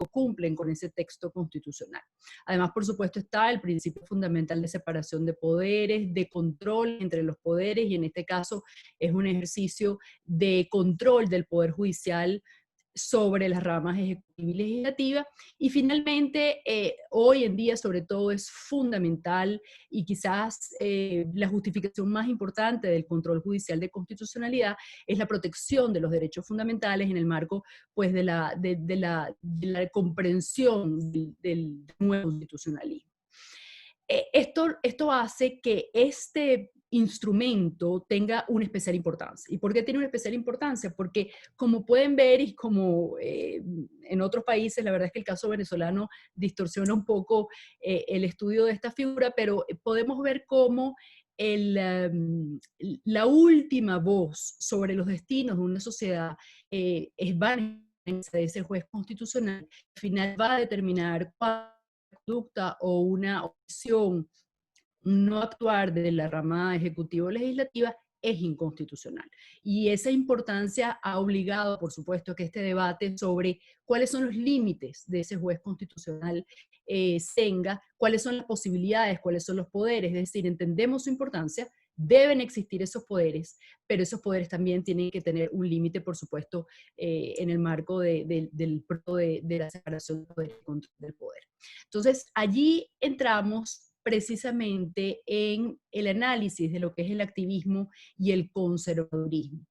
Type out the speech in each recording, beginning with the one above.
cumplen con ese texto constitucional. Además, por supuesto, está el principio fundamental de separación de poderes, de control entre los poderes, y en este caso es un ejercicio de control del Poder Judicial sobre las ramas ejecutiva y legislativa. Y finalmente, hoy en día sobre todo es fundamental y quizás la justificación más importante del control judicial de constitucionalidad es la protección de los derechos fundamentales en el marco pues, de la comprensión del nuevo constitucionalismo. Esto hace que este instrumento tenga una especial importancia. ¿Y por qué tiene una especial importancia? Porque como pueden ver y como en otros países, la verdad es que el caso venezolano distorsiona un poco el estudio de esta figura, pero podemos ver cómo la última voz sobre los destinos de una sociedad va en ese juez constitucional, al final va a determinar cuál conducta o una opción no actuar de la rama ejecutivo-legislativa es inconstitucional. Y esa importancia ha obligado, por supuesto, que este debate sobre cuáles son los límites de ese juez constitucional tenga, cuáles son las posibilidades, cuáles son los poderes, es decir, entendemos su importancia, deben existir esos poderes, pero esos poderes también tienen que tener un límite, por supuesto, en el marco de la separación del poder y control del poder. Entonces, allí entramos precisamente en el análisis de lo que es el activismo y el conservadurismo.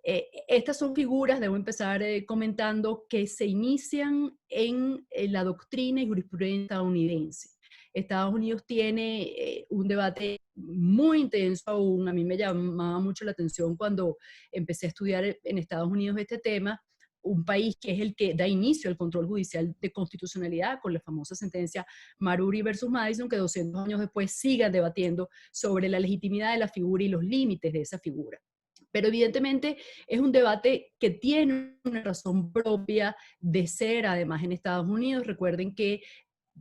Estas son figuras, debo empezar comentando, que se inician en la doctrina y jurisprudencia estadounidense. Estados Unidos tiene un debate muy intenso aún. A mí me llamaba mucho la atención cuando empecé a estudiar en Estados Unidos este tema, un país que es el que da inicio al control judicial de constitucionalidad con la famosa sentencia Marbury versus Madison, que 200 años después sigan debatiendo sobre la legitimidad de la figura y los límites de esa figura. Pero evidentemente es un debate que tiene una razón propia de ser, además, en Estados Unidos. Recuerden que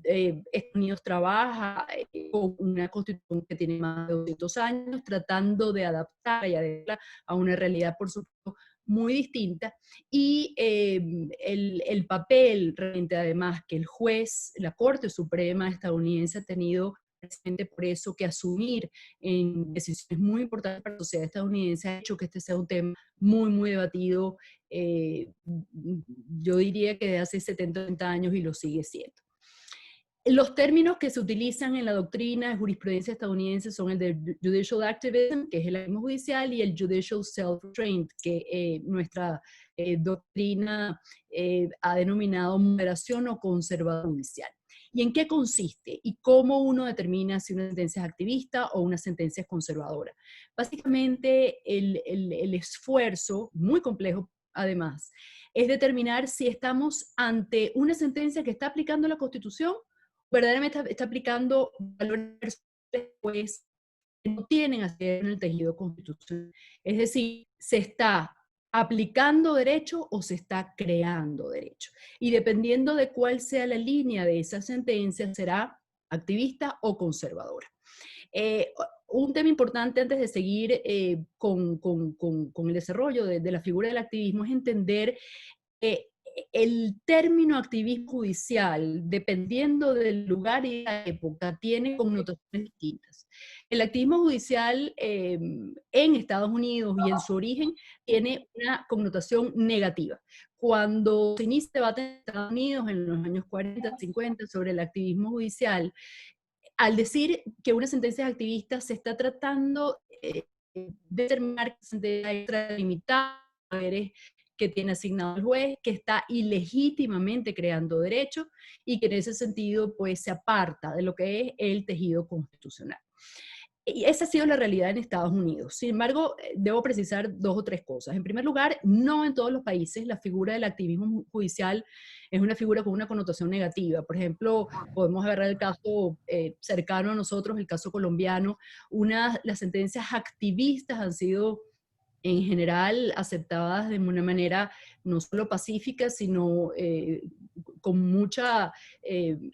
Estados Unidos trabaja con una constitución que tiene más de 200 años, tratando de adaptar y adecuarla a una realidad, por supuesto, muy distinta. Y el papel realmente, además, que el juez, la Corte Suprema estadounidense ha tenido precisamente por eso que asumir en decisiones muy importantes para la sociedad estadounidense ha hecho que este sea un tema muy, muy debatido, yo diría que de hace 70 años, y lo sigue siendo. Los términos que se utilizan en la doctrina de jurisprudencia estadounidense son el de judicial activism, que es el activismo judicial, y el judicial self-restraint, que nuestra doctrina ha denominado moderación o conservador judicial. ¿Y en qué consiste? ¿Y cómo uno determina si una sentencia es activista o una sentencia es conservadora? Básicamente, el esfuerzo, muy complejo además, es determinar si estamos ante una sentencia que está aplicando la Constitución, verdaderamente está aplicando valores pues, que no tienen hacer en el tejido constitucional. Es decir, se está aplicando derecho o se está creando derecho. Y dependiendo de cuál sea la línea de esa sentencia, será activista o conservadora. Un tema importante antes de seguir con el desarrollo de la figura del activismo es entender eh, el término activismo judicial, dependiendo del lugar y la época, tiene connotaciones distintas. El activismo judicial en Estados Unidos y en su origen tiene una connotación negativa. Cuando se inicia el debate en Estados Unidos en los años 40, 50 sobre el activismo judicial, al decir que una sentencia es activista, se está tratando de determinar que la sentencia es extralimitada, que tiene asignado el juez, que está ilegítimamente creando derechos y que en ese sentido pues se aparta de lo que es el tejido constitucional. Y esa ha sido la realidad en Estados Unidos. Sin embargo, debo precisar dos o tres cosas. En primer lugar, no en todos los países la figura del activismo judicial es una figura con una connotación negativa. Por ejemplo, podemos agarrar el caso cercano a nosotros, el caso colombiano. Las sentencias activistas han sido en general aceptadas de una manera no solo pacífica, sino con mucha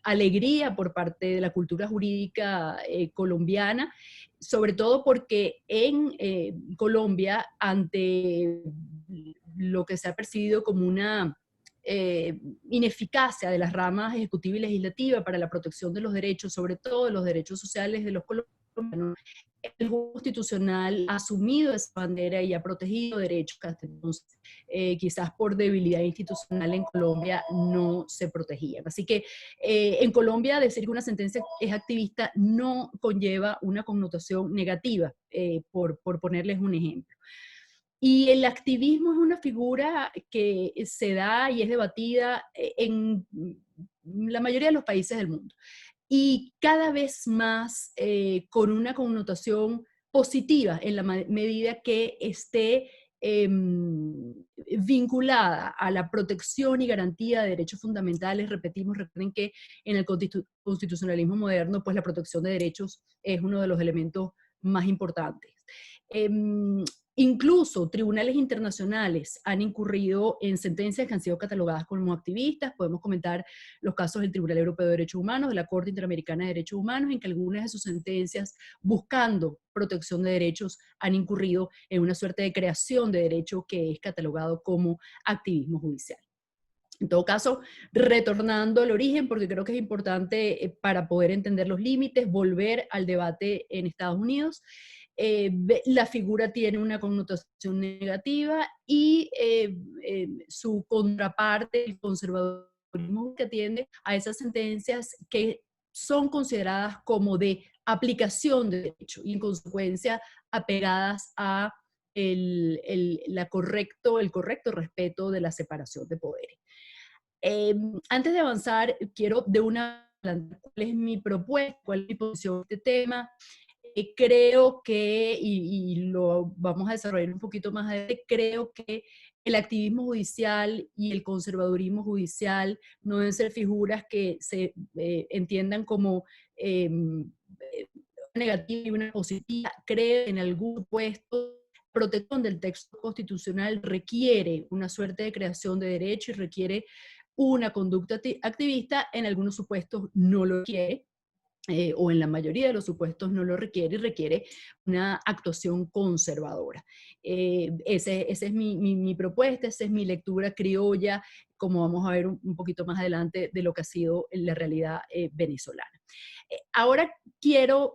alegría por parte de la cultura jurídica colombiana, sobre todo porque en Colombia, ante lo que se ha percibido como una ineficacia de las ramas ejecutiva y legislativa para la protección de los derechos, sobre todo de los derechos sociales de los colombianos, el juez constitucional ha asumido esa bandera y ha protegido derechos que hasta entonces, quizás por debilidad institucional en Colombia, no se protegían. Así que en Colombia decir que una sentencia es activista no conlleva una connotación negativa, por ponerles un ejemplo. Y el activismo es una figura que se da y es debatida en la mayoría de los países del mundo. Y cada vez más con una connotación positiva en la medida que esté vinculada a la protección y garantía de derechos fundamentales. Repetimos, recuerden que en el constitucionalismo moderno, pues la protección de derechos es uno de los elementos más importantes. Incluso tribunales internacionales han incurrido en sentencias que han sido catalogadas como activistas. Podemos comentar los casos del Tribunal Europeo de Derechos Humanos, de la Corte Interamericana de Derechos Humanos, en que algunas de sus sentencias, buscando protección de derechos, han incurrido en una suerte de creación de derecho que es catalogado como activismo judicial. En todo caso, retornando al origen, porque creo que es importante para poder entender los límites, volver al debate en Estados Unidos. La figura tiene una connotación negativa y su contraparte, el conservadurismo, que atiende a esas sentencias que son consideradas como de aplicación de derecho y en consecuencia apegadas a el correcto respeto de la separación de poderes. Antes de avanzar, quiero de una cuál es mi propuesta, cuál es mi posición en este tema. Creo que, y lo vamos a desarrollar un poquito más adelante, creo que el activismo judicial y el conservadurismo judicial no deben ser figuras que se entiendan como una negativa y una positiva. Creo que en algún puesto protección del texto constitucional requiere una suerte de creación de derecho y requiere una conducta activista. En algunos supuestos no lo requiere, o en la mayoría de los supuestos no lo requiere, y requiere una actuación conservadora. Esa es mi propuesta, esa es mi lectura criolla, como vamos a ver un poquito más adelante, de lo que ha sido la realidad venezolana. Ahora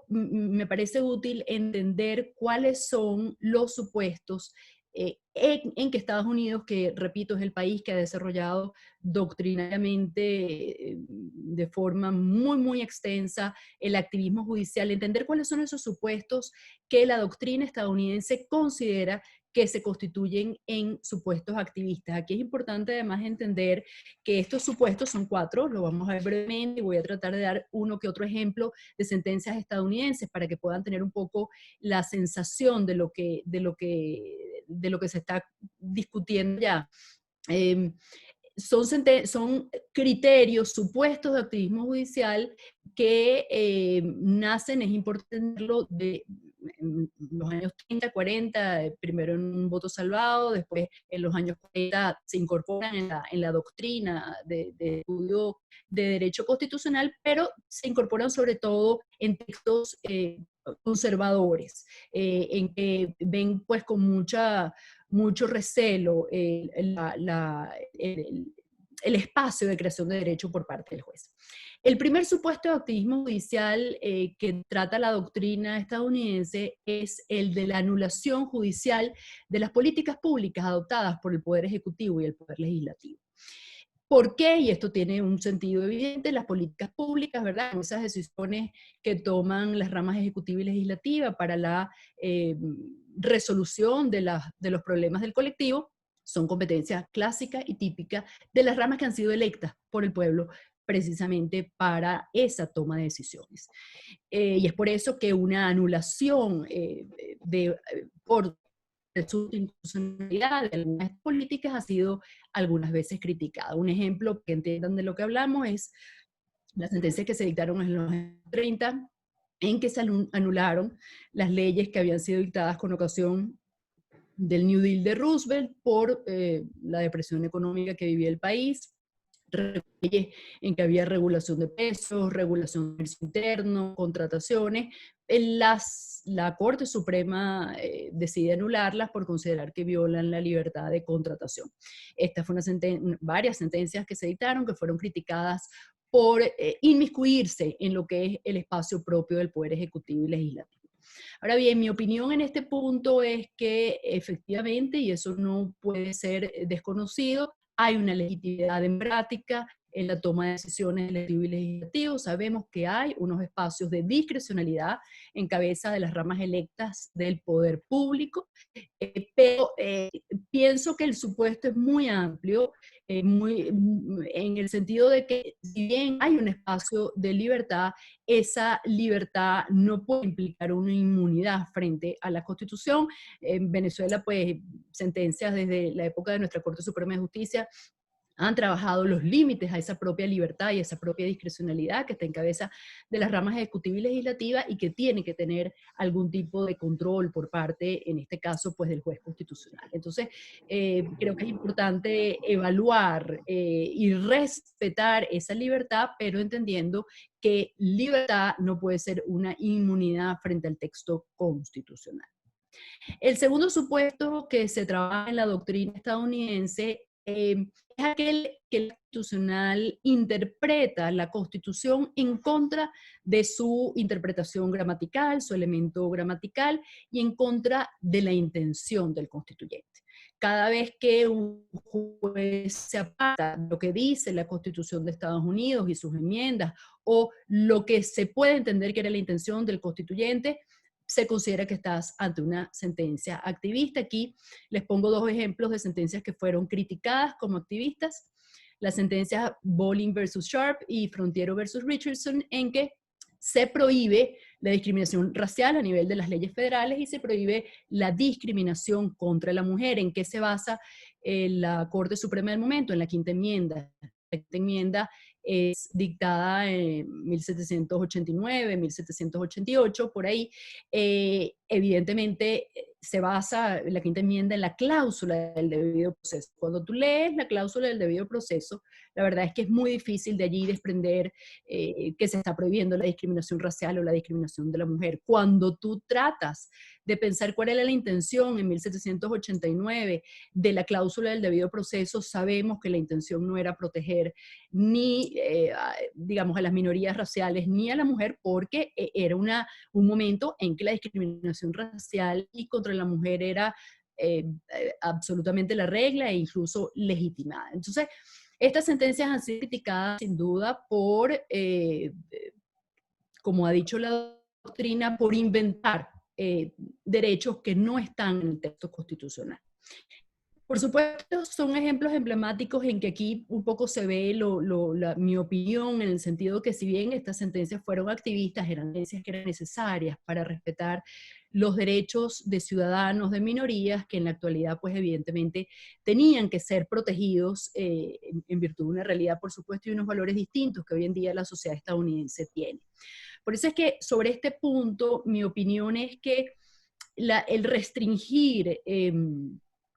me parece útil entender cuáles son los supuestos en que Estados Unidos, que repito es el país que ha desarrollado doctrinariamente de forma muy extensa el activismo judicial, entender cuáles son esos supuestos que la doctrina estadounidense considera que se constituyen en supuestos activistas. Aquí es importante además entender que estos supuestos son 4, lo vamos a ver brevemente y voy a tratar de dar uno que otro ejemplo de sentencias estadounidenses para que puedan tener un poco la sensación de lo que se está discutiendo ya. Son criterios, supuestos de activismo judicial que nacen, es importante entenderlo, de los años 30, 40, primero en un voto salvado, después en los años 40 se incorporan en la doctrina de estudio de derecho constitucional, pero se incorporan sobre todo en textos conservadores, en que ven pues con mucho recelo el espacio de creación de derecho por parte del juez. El primer supuesto de activismo judicial que trata la doctrina estadounidense es el de la anulación judicial de las políticas públicas adoptadas por el Poder Ejecutivo y el Poder Legislativo. ¿Por qué? Y esto tiene un sentido evidente: las políticas públicas, ¿verdad? Esas decisiones que toman las ramas ejecutiva y legislativa para la resolución de los problemas del colectivo, son competencia clásica y típica de las ramas que han sido electas por el pueblo precisamente para esa toma de decisiones. Y es por eso que una anulación por su inconstitucionalidad de algunas políticas ha sido algunas veces criticada. Un ejemplo que entiendan de lo que hablamos es las sentencias que se dictaron en los años 30, en que se anularon las leyes que habían sido dictadas con ocasión del New Deal de Roosevelt por la depresión económica que vivía el país, leyes en que había regulación de precios, regulación de comercio interno, contrataciones. La Corte Suprema decide anularlas por considerar que violan la libertad de contratación. Esta fue varias sentencias que se dictaron que fueron criticadas por inmiscuirse en lo que es el espacio propio del Poder Ejecutivo y Legislativo. Ahora bien, mi opinión en este punto es que efectivamente, y eso no puede ser desconocido, hay una legitimidad democrática en la toma de decisiones legislativo y legislativo. Sabemos que hay unos espacios de discrecionalidad en cabeza de las ramas electas del poder público, pero pienso que el supuesto es muy amplio, en el sentido de que si bien hay un espacio de libertad, esa libertad no puede implicar una inmunidad frente a la Constitución. En Venezuela, pues, sentencias desde la época de nuestra Corte Suprema de Justicia han trabajado los límites a esa propia libertad y esa propia discrecionalidad que está en cabeza de las ramas ejecutiva y legislativa y que tiene que tener algún tipo de control por parte, en este caso, pues del juez constitucional. Entonces, creo que es importante evaluar y respetar esa libertad, pero entendiendo que libertad no puede ser una inmunidad frente al texto constitucional. El segundo supuesto que se trabaja en la doctrina estadounidense es aquel que el constitucional interpreta la Constitución en contra de su interpretación gramatical, su elemento gramatical, y en contra de la intención del constituyente. Cada vez que un juez se aparta de lo que dice la Constitución de Estados Unidos y sus enmiendas, o lo que se puede entender que era la intención del constituyente, se considera que estás ante una sentencia activista. Aquí les pongo dos ejemplos de sentencias que fueron criticadas como activistas. La sentencia Bolling versus Sharp y Frontiero versus Richardson, en que se prohíbe la discriminación racial a nivel de las leyes federales y se prohíbe la discriminación contra la mujer. ¿En qué se basa la Corte Suprema del momento? En la quinta enmienda. La quinta enmienda es dictada en 1789, 1788, por ahí. Evidentemente se basa la quinta enmienda en la cláusula del debido proceso. Cuando tú lees la cláusula del debido proceso, la verdad es que es muy difícil de allí desprender que se está prohibiendo la discriminación racial o la discriminación de la mujer. Cuando tú tratas de pensar cuál era la intención en 1789 de la cláusula del debido proceso, sabemos que la intención no era proteger ni, digamos, a las minorías raciales ni a la mujer, porque era un momento en que la discriminación racial y contra la mujer era absolutamente la regla e incluso legitimada. Entonces, estas sentencias han sido criticadas sin duda por, como ha dicho la doctrina, por inventar derechos que no están en el texto constitucional. Por supuesto, son ejemplos emblemáticos en que aquí un poco se ve mi opinión, en el sentido que si bien estas sentencias fueron activistas, eran sentencias que eran necesarias para respetar los derechos de ciudadanos, de minorías, que en la actualidad, pues evidentemente, tenían que ser protegidos en virtud de una realidad, por supuesto, y unos valores distintos que hoy en día la sociedad estadounidense tiene. Por eso es que sobre este punto, mi opinión es que el restringir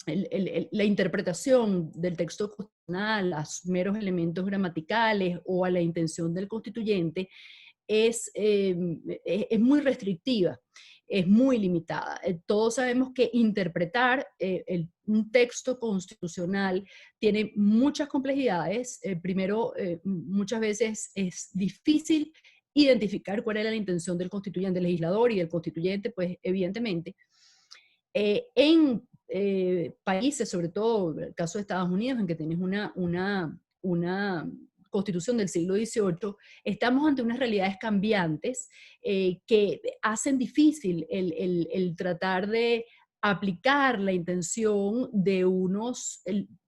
la interpretación del texto constitucional a meros elementos gramaticales o a la intención del constituyente es muy restrictiva, es muy limitada. Todos sabemos que interpretar un texto constitucional tiene muchas complejidades. Primero, muchas veces es difícil identificar cuál era la intención del constituyente, del legislador y del constituyente, pues evidentemente. En países, sobre todo el caso de Estados Unidos, en que tienes una constitución del siglo XVIII, estamos ante unas realidades cambiantes que hacen difícil el tratar de aplicar la intención de unos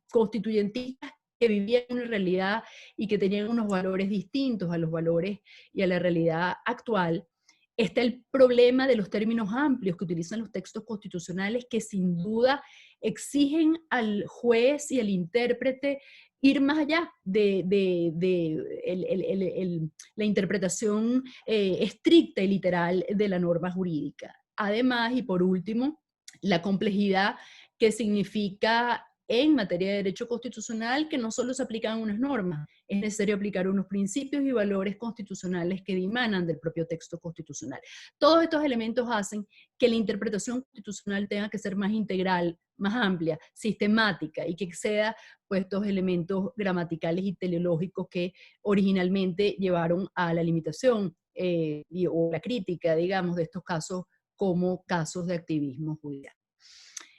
constituyentistas que vivían en una realidad y que tenían unos valores distintos a los valores y a la realidad actual. Está el problema de los términos amplios que utilizan los textos constitucionales, que sin duda exigen al juez y al intérprete ir más allá de la interpretación estricta y literal de la norma jurídica. Además, y por último, la complejidad que significa en materia de derecho constitucional que no solo se aplican unas normas, es necesario aplicar unos principios y valores constitucionales que dimanan del propio texto constitucional. Todos estos elementos hacen que la interpretación constitucional tenga que ser más integral, más amplia, sistemática y que exceda pues, estos elementos gramaticales y teleológicos que originalmente llevaron a la limitación o la crítica, digamos, de estos casos como casos de activismo judicial.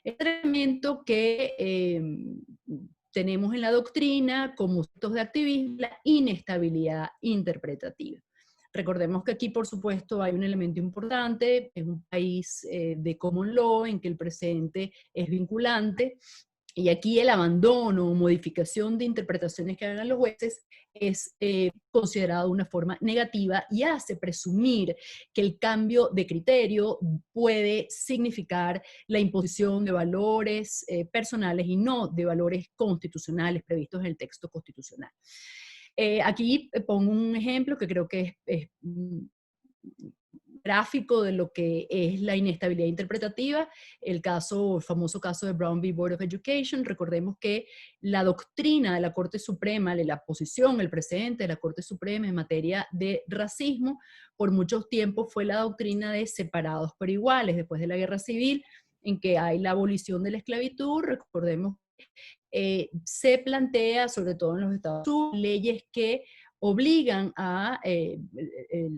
Este elemento que tenemos en la doctrina como actos de activismo, la inestabilidad interpretativa. Recordemos que aquí, por supuesto, hay un elemento importante, es un país de common law en que el precedente es vinculante, y aquí el abandono o modificación de interpretaciones que hagan los jueces es considerado de una forma negativa y hace presumir que el cambio de criterio puede significar la imposición de valores personales y no de valores constitucionales previstos en el texto constitucional. Aquí pongo un ejemplo que creo que es gráfico de lo que es la inestabilidad interpretativa, el famoso caso de Brown v. Board of Education. Recordemos que la doctrina de la Corte Suprema, la posición, el precedente de la Corte Suprema en materia de racismo, por muchos tiempos fue la doctrina de separados pero iguales, después de la Guerra Civil, en que hay la abolición de la esclavitud. Recordemos se plantea, sobre todo en los Estados Unidos, leyes que obligan a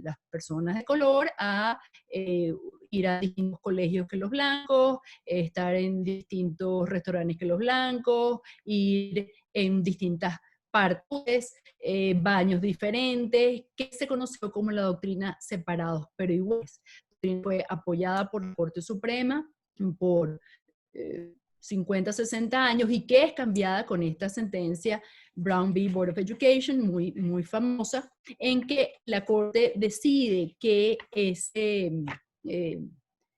las personas de color a ir a distintos colegios que los blancos, estar en distintos restaurantes que los blancos, ir en distintas partes, baños diferentes, que se conoció como la doctrina separados pero iguales. Fue apoyada por la Corte Suprema, por 50, 60 años y que es cambiada con esta sentencia Brown v. Board of Education, muy, muy famosa, en que la Corte decide que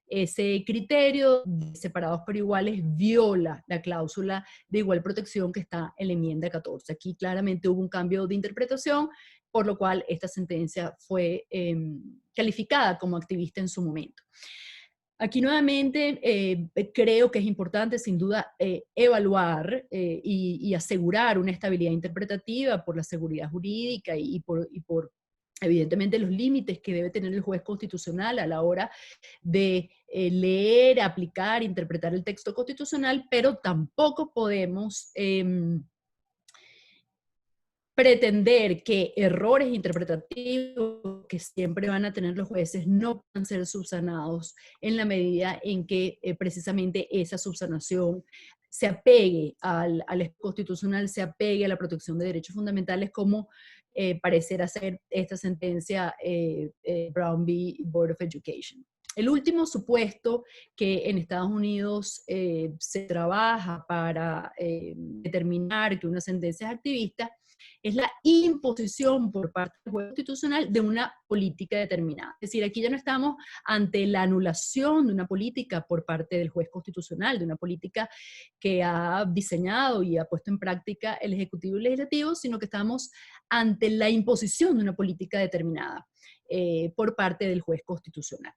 ese criterio de separados pero iguales viola la cláusula de igual protección que está en la enmienda 14. Aquí claramente hubo un cambio de interpretación, por lo cual esta sentencia fue calificada como activista en su momento. Aquí nuevamente creo que es importante sin duda evaluar y asegurar una estabilidad interpretativa por la seguridad jurídica y por evidentemente los límites que debe tener el juez constitucional a la hora de leer, aplicar, interpretar el texto constitucional, pero tampoco podemos pretender que errores interpretativos que siempre van a tener los jueces no puedan ser subsanados en la medida en que precisamente esa subsanación se apegue al constitucional, se apegue a la protección de derechos fundamentales como parecerá ser esta sentencia Brown v. Board of Education. El último supuesto que en Estados Unidos se trabaja para determinar que una sentencia es activista es la imposición por parte del juez constitucional de una política determinada. Es decir, aquí ya no estamos ante la anulación de una política por parte del juez constitucional, de una política que ha diseñado y ha puesto en práctica el Ejecutivo y Legislativo, sino que estamos ante la imposición de una política determinada por parte del juez constitucional.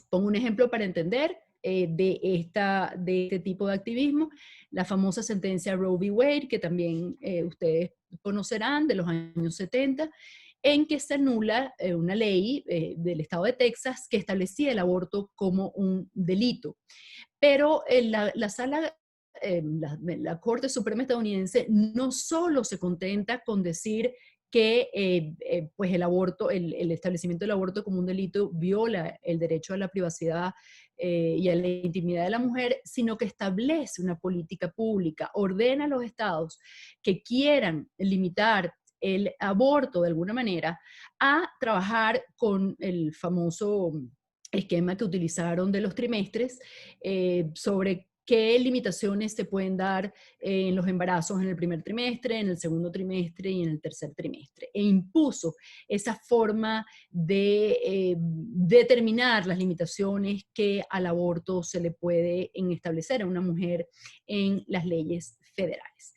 Pongo un ejemplo para entender de este tipo de activismo, la famosa sentencia Roe v. Wade, que también ustedes conocerán, de los años 70, en que se anula una ley del estado de Texas que establecía el aborto como un delito. Pero la Corte Suprema estadounidense no solo se contenta con decir que pues el establecimiento del aborto como un delito viola el derecho a la privacidad y a la intimidad de la mujer, sino que establece una política pública, ordena a los estados que quieran limitar el aborto de alguna manera a trabajar con el famoso esquema que utilizaron de los trimestres sobre qué limitaciones se pueden dar en los embarazos en el primer trimestre, en el segundo trimestre y en el tercer trimestre. E impuso esa forma de determinar las limitaciones que al aborto se le puede establecer a una mujer en las leyes federales.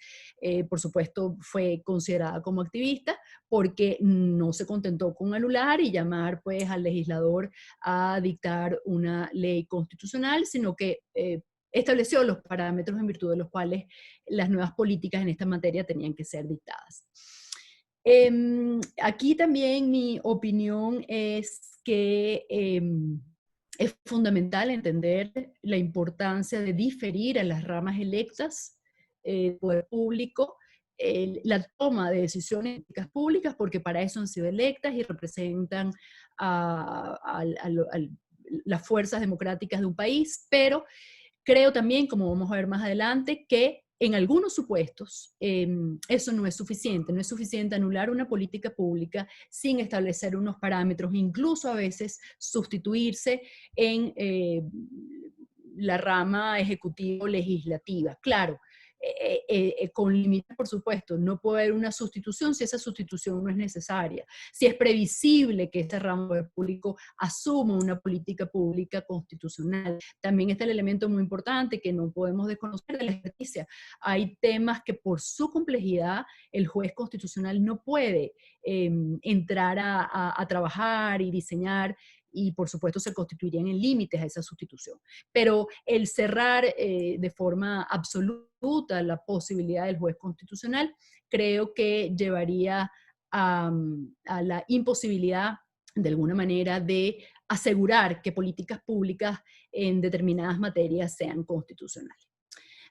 Por supuesto, fue considerada como activista porque no se contentó con anular y llamar pues al legislador a dictar una ley constitucional, sino que estableció los parámetros en virtud de los cuales las nuevas políticas en esta materia tenían que ser dictadas. Aquí también mi opinión es que es fundamental entender la importancia de diferir a las ramas electas del poder público la toma de decisiones políticas públicas, porque para eso han sido electas y representan las fuerzas democráticas de un país, pero creo también, como vamos a ver más adelante, que en algunos supuestos eso no es suficiente. No es suficiente anular una política pública sin establecer unos parámetros, incluso a veces sustituirse en la rama ejecutivo-legislativa. Claro, con límites, por supuesto, no puede haber una sustitución si esa sustitución no es necesaria, si es previsible que este ramo de público asuma una política pública constitucional. También está el elemento muy importante que no podemos desconocer de la justicia. Hay temas que por su complejidad el juez constitucional no puede entrar a trabajar y diseñar, y por supuesto se constituirían en límites a esa sustitución. Pero el cerrar de forma absoluta la posibilidad del juez constitucional creo que llevaría a la imposibilidad de alguna manera de asegurar que políticas públicas en determinadas materias sean constitucionales.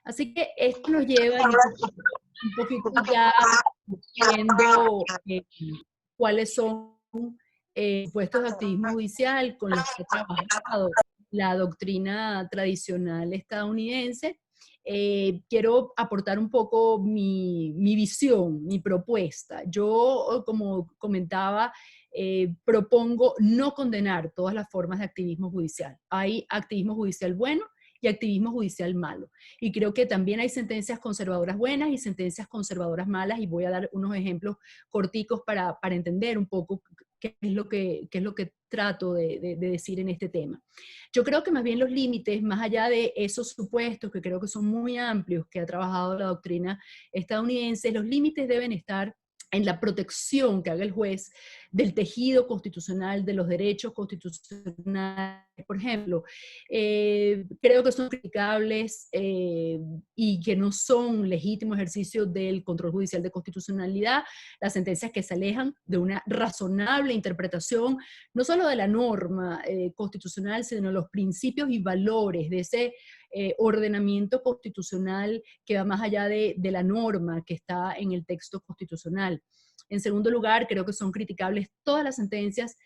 Así que esto nos lleva un poquito ya viendo cuáles son supuestos de activismo judicial con los que ha trabajado la doctrina tradicional estadounidense. Quiero aportar un poco mi visión, mi propuesta. Yo, como comentaba, propongo no condenar todas las formas de activismo judicial. Hay activismo judicial bueno y activismo judicial malo. Y creo que también hay sentencias conservadoras buenas y sentencias conservadoras malas, y voy a dar unos ejemplos corticos para entender un poco qué es lo que trato de decir en este tema. Yo creo que más bien los límites, más allá de esos supuestos que creo que son muy amplios que ha trabajado la doctrina estadounidense, los límites deben estar en la protección que haga el juez del tejido constitucional, de los derechos constitucionales. Por ejemplo, creo que son criticables y que no son legítimo ejercicio del control judicial de constitucionalidad las sentencias que se alejan de una razonable interpretación, no solo de la norma constitucional, sino de los principios y valores de ese ordenamiento constitucional que va más allá de la norma que está en el texto constitucional. En segundo lugar, creo que son criticables todas las sentencias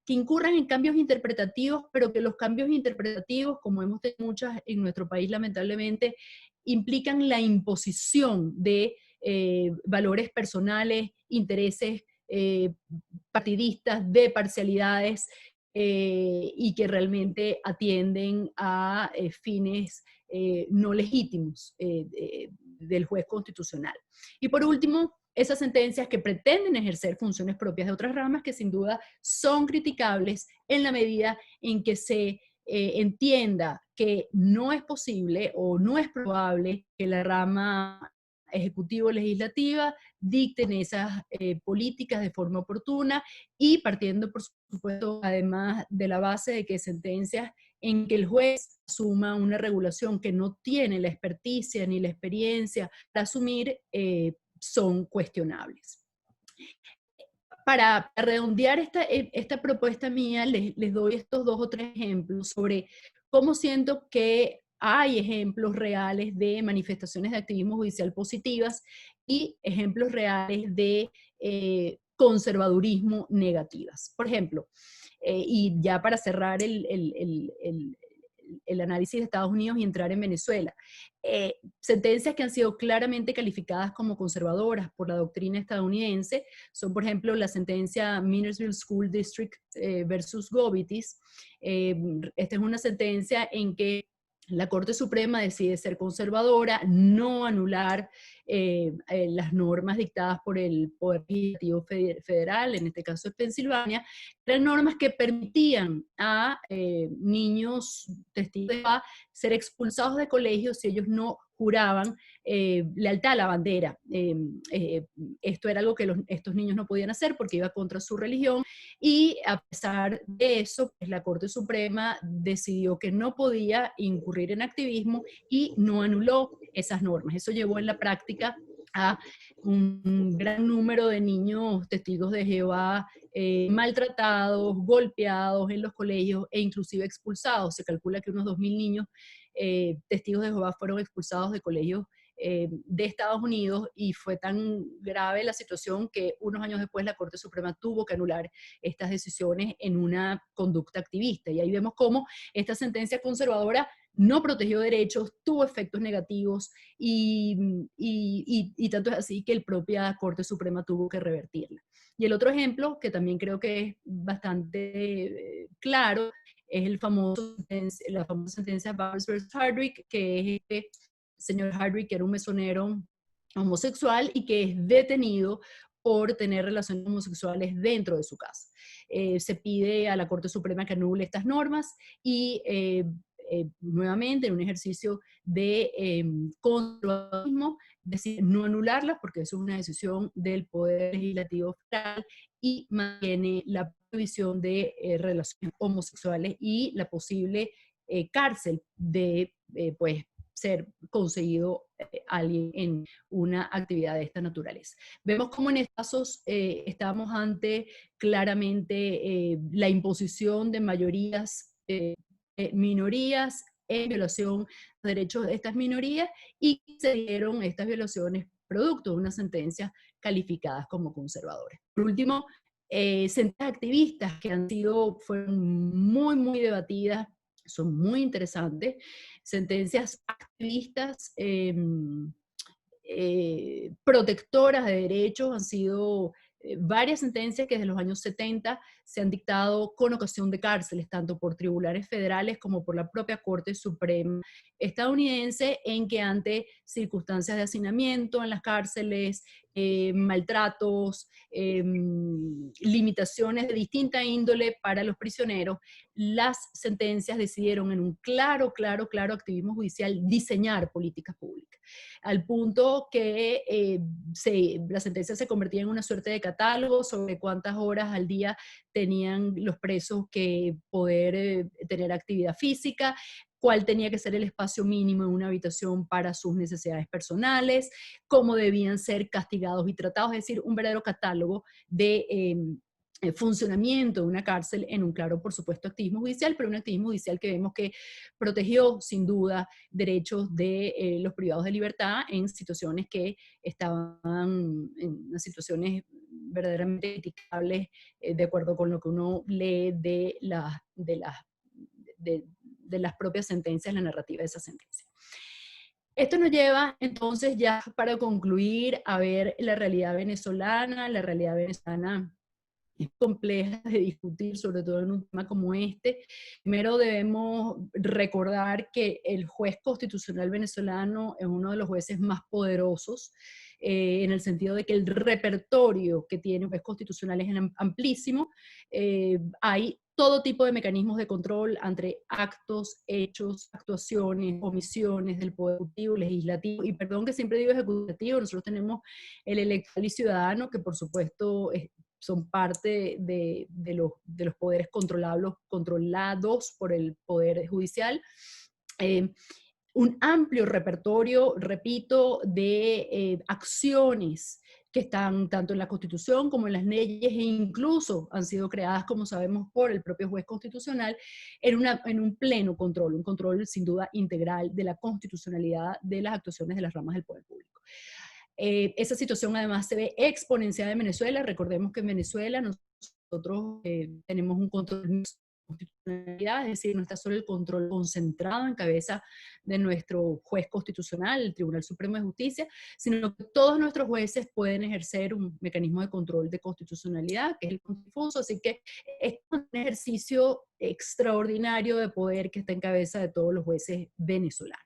que incurran en cambios interpretativos, pero que los cambios interpretativos, como hemos tenido muchas en nuestro país lamentablemente, implican la imposición de valores personales, intereses partidistas, de parcialidades, y que realmente atienden a fines no legítimos del juez constitucional. Y por último, esas sentencias que pretenden ejercer funciones propias de otras ramas que sin duda son criticables en la medida en que se entienda que no es posible o no es probable que la rama ejecutivo-legislativa dicten esas políticas de forma oportuna, y partiendo, por supuesto, además de la base de que sentencias en que el juez asuma una regulación que no tiene la experticia ni la experiencia para asumir son cuestionables. Para redondear esta propuesta mía, les doy estos 2 o 3 ejemplos sobre cómo siento que hay ejemplos reales de manifestaciones de activismo judicial positivas y ejemplos reales de conservadurismo negativas. Por ejemplo, y ya para cerrar el análisis de Estados Unidos y entrar en Venezuela, sentencias que han sido claramente calificadas como conservadoras por la doctrina estadounidense son, por ejemplo, la sentencia Minersville School District versus Govitis. Esta es una sentencia en que la Corte Suprema decide ser conservadora, no anular las normas dictadas por el Poder Legislativo Federal, en este caso es Pensilvania, eran normas que permitían a niños testigos de Jehová ser expulsados de colegios si ellos no juraban lealtad a la bandera. Esto era algo que estos niños no podían hacer porque iba contra su religión, y a pesar de eso, pues la Corte Suprema decidió que no podía incurrir en activismo y no anuló esas normas. Eso llevó en la práctica a un gran número de niños testigos de Jehová maltratados, golpeados en los colegios e inclusive expulsados. Se calcula que unos 2.000 niños testigos de Jehová fueron expulsados de colegios de Estados Unidos, y fue tan grave la situación que unos años después la Corte Suprema tuvo que anular estas decisiones en una conducta activista. Y ahí vemos cómo esta sentencia conservadora no protegió derechos, tuvo efectos negativos, y tanto es así que la propia Corte Suprema tuvo que revertirla. Y el otro ejemplo, que también creo que es bastante claro, es la famosa sentencia Bowers versus Hardwick, que es este señor Hardwick, que era un mesonero homosexual y que es detenido por tener relaciones homosexuales dentro de su casa. Se pide a la Corte Suprema que anule estas normas y nuevamente en un ejercicio de conservadurismo decide no anularlas, porque eso es una decisión del Poder Legislativo Federal, y mantiene la prohibición de relaciones homosexuales y la posible cárcel de pues ser conseguido alguien en una actividad de esta naturaleza. Vemos cómo en estos casos estamos ante claramente la imposición de mayorías, minorías en violación de derechos de estas minorías, y se dieron estas violaciones producto de unas sentencias calificadas como conservadoras. Por último, sentencias activistas que fueron muy, muy debatidas, son muy interesantes. Sentencias activistas protectoras de derechos han sido varias sentencias que desde los años 70 se han dictado con ocasión de cárceles, tanto por tribunales federales como por la propia Corte Suprema estadounidense, en que ante circunstancias de hacinamiento en las cárceles, maltratos, limitaciones de distinta índole para los prisioneros, las sentencias decidieron en un claro activismo judicial diseñar políticas públicas, al punto que la sentencia se convertía en una suerte de catálogo sobre cuántas horas al día tenían los presos que poder tener actividad física, cuál tenía que ser el espacio mínimo en una habitación para sus necesidades personales, cómo debían ser castigados y tratados, es decir, un verdadero catálogo de funcionamiento de una cárcel en un claro, por supuesto, activismo judicial, pero un activismo judicial que vemos que protegió sin duda derechos de los privados de libertad en situaciones que estaban en situaciones verdaderamente criticables, de acuerdo con lo que uno lee de las propias sentencias, la narrativa de esa sentencia. Esto nos lleva entonces ya para concluir a ver la realidad venezolana. La realidad venezolana es compleja de discutir, sobre todo en un tema como este. Primero debemos recordar que el juez constitucional venezolano es uno de los jueces más poderosos, en el sentido de que el repertorio que tiene un juez constitucional es amplísimo. Hay todo tipo de mecanismos de control entre actos, hechos, actuaciones, omisiones del Poder Ejecutivo, Legislativo, y perdón que siempre digo Ejecutivo, nosotros tenemos el electoral y ciudadano, que por supuesto son parte de los poderes controlados por el Poder Judicial. Un amplio repertorio, repito, de acciones que están tanto en la Constitución como en las leyes, e incluso han sido creadas, como sabemos, por el propio juez constitucional, en un pleno control, un control sin duda integral de la constitucionalidad de las actuaciones de las ramas del poder público. Esa situación además se ve exponenciada en Venezuela. Recordemos que en Venezuela nosotros tenemos un control de constitucionalidad, es decir, no está solo el control concentrado en cabeza de nuestro juez constitucional, el Tribunal Supremo de Justicia, sino que todos nuestros jueces pueden ejercer un mecanismo de control de constitucionalidad, que es el confuso. Así que es un ejercicio extraordinario de poder que está en cabeza de todos los jueces venezolanos.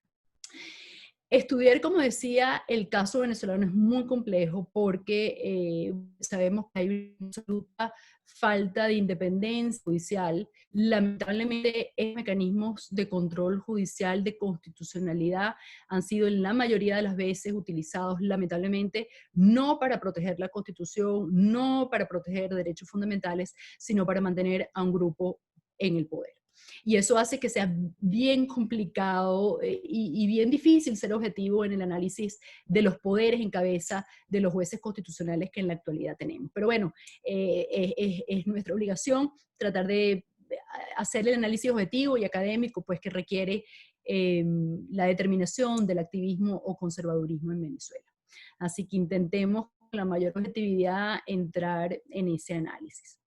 Estudiar, como decía, el caso venezolano es muy complejo porque sabemos que hay una absoluta falta de independencia judicial. Lamentablemente, mecanismos de control judicial, de constitucionalidad, han sido en la mayoría de las veces utilizados, lamentablemente, no para proteger la Constitución, no para proteger derechos fundamentales, sino para mantener a un grupo en el poder. Y eso hace que sea bien complicado y bien difícil ser objetivo en el análisis de los poderes en cabeza de los jueces constitucionales que en la actualidad tenemos. Pero bueno, es nuestra obligación tratar de hacer el análisis objetivo y académico pues, que requiere la determinación del activismo o conservadurismo en Venezuela. Así que intentemos con la mayor objetividad entrar en ese análisis.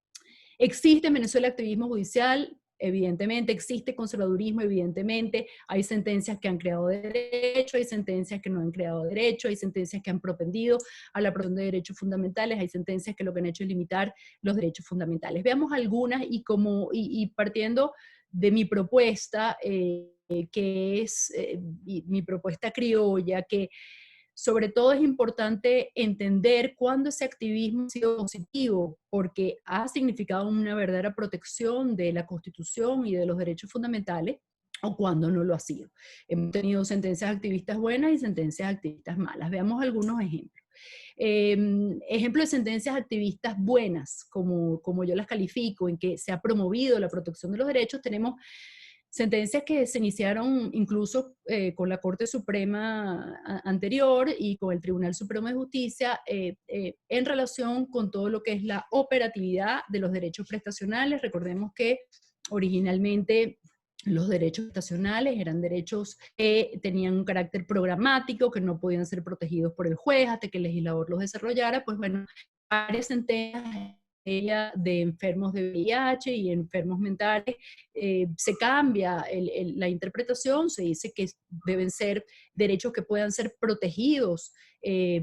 ¿Existe en Venezuela activismo judicial? Evidentemente. ¿Existe conservadurismo? Evidentemente. Hay sentencias que han creado derecho, hay sentencias que no han creado derecho, hay sentencias que han propendido a la protección de derechos fundamentales, hay sentencias que lo que han hecho es limitar los derechos fundamentales. Veamos algunas y partiendo de mi propuesta, que es mi propuesta criolla, que sobre todo es importante entender cuándo ese activismo ha sido positivo, porque ha significado una verdadera protección de la Constitución y de los derechos fundamentales, o cuando no lo ha sido. Hemos tenido sentencias activistas buenas y sentencias activistas malas. Veamos algunos ejemplos. Ejemplo de sentencias activistas buenas, como yo las califico, en que se ha promovido la protección de los derechos, tenemos sentencias que se iniciaron incluso con la Corte Suprema anterior y con el Tribunal Supremo de Justicia en relación con todo lo que es la operatividad de los derechos prestacionales. Recordemos que originalmente los derechos prestacionales eran derechos que tenían un carácter programático, que no podían ser protegidos por el juez hasta que el legislador los desarrollara. Pues bueno, varias sentencias de enfermos de VIH y enfermos mentales, se cambia la interpretación, se dice que deben ser derechos que puedan ser protegidos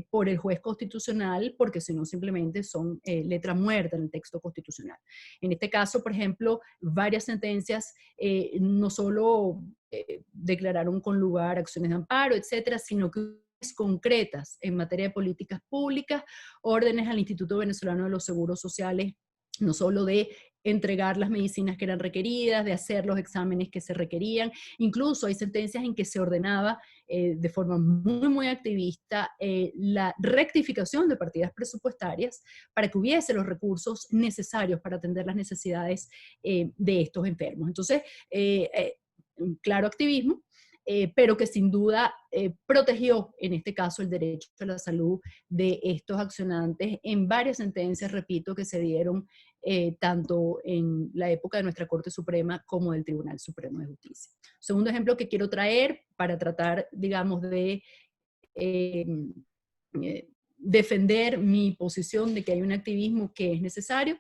por el juez constitucional, porque si no simplemente son letra muerta en el texto constitucional. En este caso, por ejemplo, varias sentencias no solo declararon con lugar acciones de amparo, etcétera, sino que concretas en materia de políticas públicas, órdenes al Instituto Venezolano de los Seguros Sociales, no solo de entregar las medicinas que eran requeridas, de hacer los exámenes que se requerían. Incluso hay sentencias en que se ordenaba de forma muy activista la rectificación de partidas presupuestarias para que hubiese los recursos necesarios para atender las necesidades de estos enfermos. Entonces, claro activismo, pero que sin duda protegió, en este caso, el derecho a la salud de estos accionantes en varias sentencias, repito, que se dieron tanto en la época de nuestra Corte Suprema como del Tribunal Supremo de Justicia. Segundo ejemplo que quiero traer para tratar, digamos, de eh, defender mi posición de que hay un activismo que es necesario,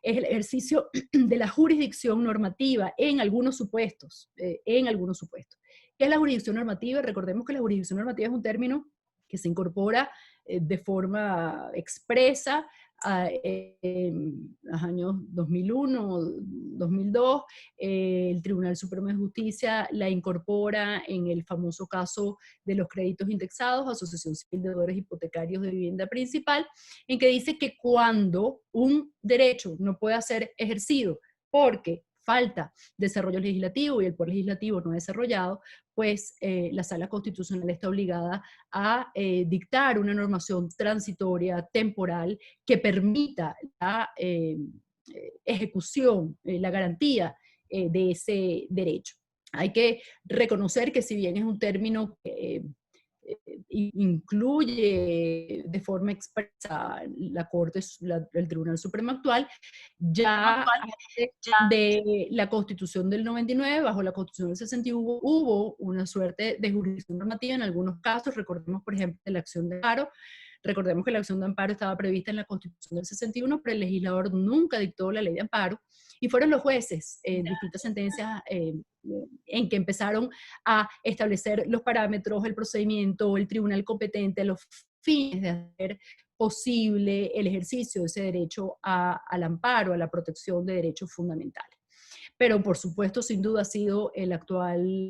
es el ejercicio de la jurisdicción normativa en algunos supuestos, ¿Qué es la jurisdicción normativa? Recordemos que la jurisdicción normativa es un término que se incorpora de forma expresa en los años 2001, 2002, el Tribunal Supremo de Justicia la incorpora en el famoso caso de los créditos indexados, Asociación Civil de Deudores Hipotecarios de Vivienda Principal, en que dice que cuando un derecho no puede ser ejercido porque falta desarrollo legislativo y el poder legislativo no ha desarrollado, pues la Sala Constitucional está obligada a dictar una normación transitoria, temporal, que permita la ejecución, la garantía de ese derecho. Hay que reconocer que si bien es un término que incluye de forma expresa la Corte, el Tribunal Supremo actual, ya de la Constitución del 99, bajo la Constitución del 61, hubo una suerte de jurisdicción normativa en algunos casos. Recordemos, por ejemplo, la acción de amparo. Recordemos que la acción de amparo estaba prevista en la Constitución del 61, pero el legislador nunca dictó la ley de amparo, y fueron los jueces en distintas sentencias en que empezaron a establecer los parámetros, el procedimiento, el tribunal competente, los fines de hacer posible el ejercicio de ese derecho al amparo, a la protección de derechos fundamentales. pero por supuesto, sin duda, ha sido el actual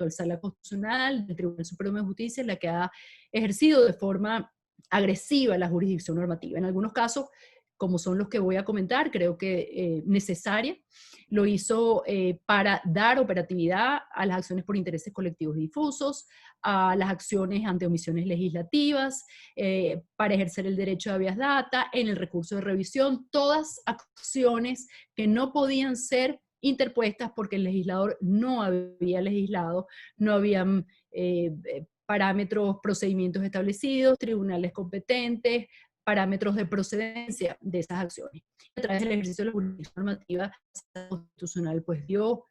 Sala Constitucional del Tribunal Supremo de Justicia la que ha ejercido de forma agresiva la jurisdicción normativa. En algunos casos, como son los que voy a comentar, creo que necesaria, lo hizo para dar operatividad a las acciones por intereses colectivos difusos, a las acciones ante omisiones legislativas, para ejercer el derecho de habeas data, en el recurso de revisión, todas acciones que no podían ser interpuestas porque el legislador no había legislado, no habían parámetros, procedimientos establecidos, tribunales competentes, parámetros de procedencia de esas acciones. A través del ejercicio de la jurisdicción normativa constitucional, pues dio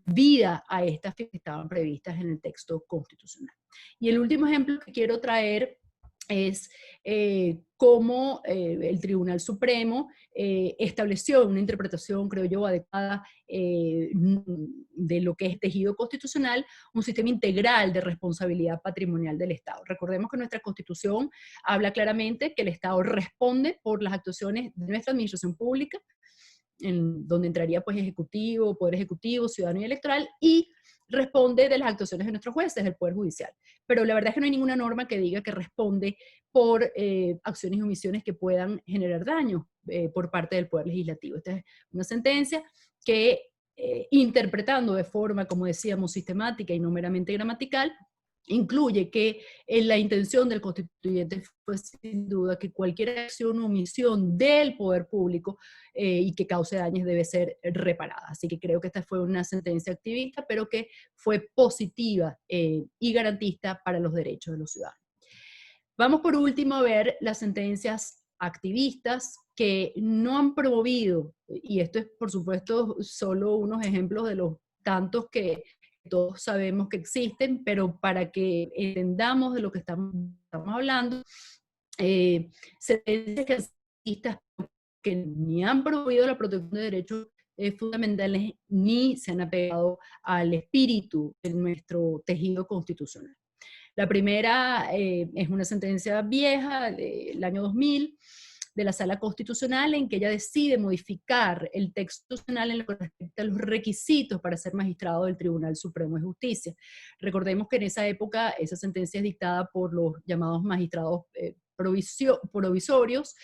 vida a estas que estaban previstas en el texto constitucional. Y el último ejemplo que quiero traer es cómo el Tribunal Supremo estableció una interpretación, creo yo, adecuada de lo que es tejido constitucional, un sistema integral de responsabilidad patrimonial del Estado. Recordemos que nuestra Constitución habla claramente que el Estado responde por las actuaciones de nuestra administración pública, en donde entraría pues Ejecutivo, Poder Ejecutivo, Ciudadano y Electoral, y responde de las actuaciones de nuestros jueces, del Poder Judicial. Pero la verdad es que no hay ninguna norma que diga que responde por acciones y omisiones que puedan generar daño por parte del Poder Legislativo. Esta es una sentencia que, interpretando de forma, como decíamos, sistemática y no meramente gramatical, incluye que la intención del constituyente fue sin duda que cualquier acción o omisión del poder público y que cause daños debe ser reparada. Así que creo que esta fue una sentencia activista, pero que fue positiva y garantista para los derechos de los ciudadanos. Vamos por último a ver las sentencias activistas que no han promovido, y esto es por supuesto solo unos ejemplos de los tantos que todos sabemos que existen, pero para que entendamos de lo que estamos hablando, sentencias activistas que ni han promovido la protección de derechos fundamentales ni se han apegado al espíritu de nuestro tejido constitucional. La primera es una sentencia vieja del año 2000 de la Sala Constitucional en que ella decide modificar el texto constitucional en lo que respecta a los requisitos para ser magistrado del Tribunal Supremo de Justicia. Recordemos que en esa época esa sentencia es dictada por los llamados magistrados provisorios,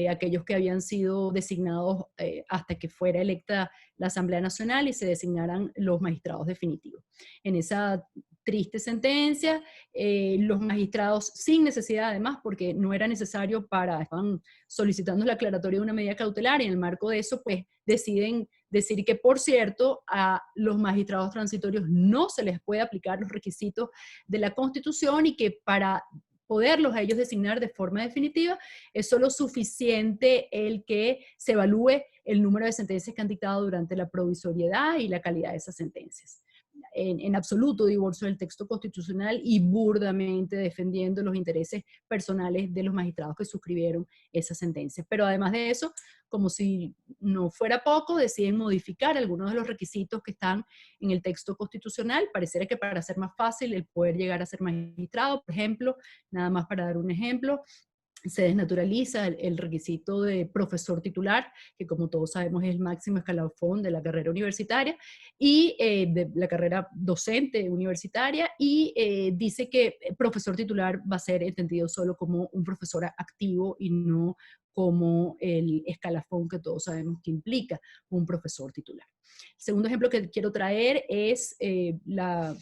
aquellos que habían sido designados hasta que fuera electa la Asamblea Nacional y se designaran los magistrados definitivos. En esa triste sentencia, los magistrados, sin necesidad además, porque no era necesario estaban solicitando la aclaratoria de una medida cautelar y en el marco de eso, pues deciden decir que, por cierto, a los magistrados transitorios no se les puede aplicar los requisitos de la Constitución y que para poderlos a ellos designar de forma definitiva, es solo suficiente el que se evalúe el número de sentencias que han dictado durante la provisoriedad y la calidad de esas sentencias. En absoluto divorcio del texto constitucional y burdamente defendiendo los intereses personales de los magistrados que suscribieron esa sentencia. Pero además de eso, como si no fuera poco, deciden modificar algunos de los requisitos que están en el texto constitucional. Pareciera que para hacer más fácil el poder llegar a ser magistrado, por ejemplo, nada más para dar un ejemplo, se desnaturaliza el requisito de profesor titular, que como todos sabemos es el máximo escalafón de la carrera universitaria, y de la carrera docente universitaria, y dice que profesor titular va a ser entendido solo como un profesor activo y no como el escalafón que todos sabemos que implica un profesor titular. El segundo ejemplo que quiero traer es la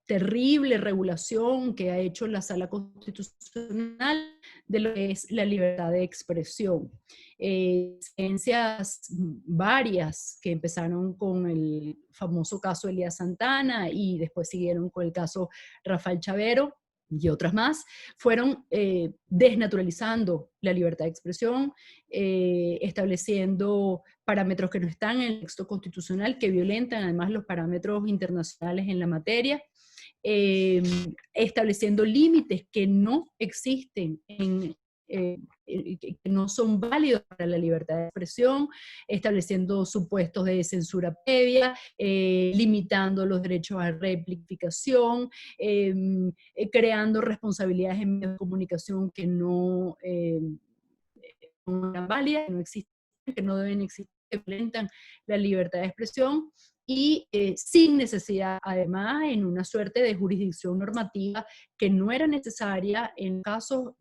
terrible regulación que ha hecho la Sala Constitucional de lo que es la libertad de expresión. Sentencias varias que empezaron con el famoso caso Elías Santana y después siguieron con el caso Rafael Chavero y otras más, fueron desnaturalizando la libertad de expresión, estableciendo parámetros que no están en el texto constitucional, que violentan además los parámetros internacionales en la materia, estableciendo límites que no existen que no son válidos para la libertad de expresión, estableciendo supuestos de censura previa, limitando los derechos a replicación, creando responsabilidades en medios de comunicación que no eran válidas, que no existen que no deben existir, que violentan la libertad de expresión, y sin necesidad, además, en una suerte de jurisdicción normativa que no era necesaria en casos,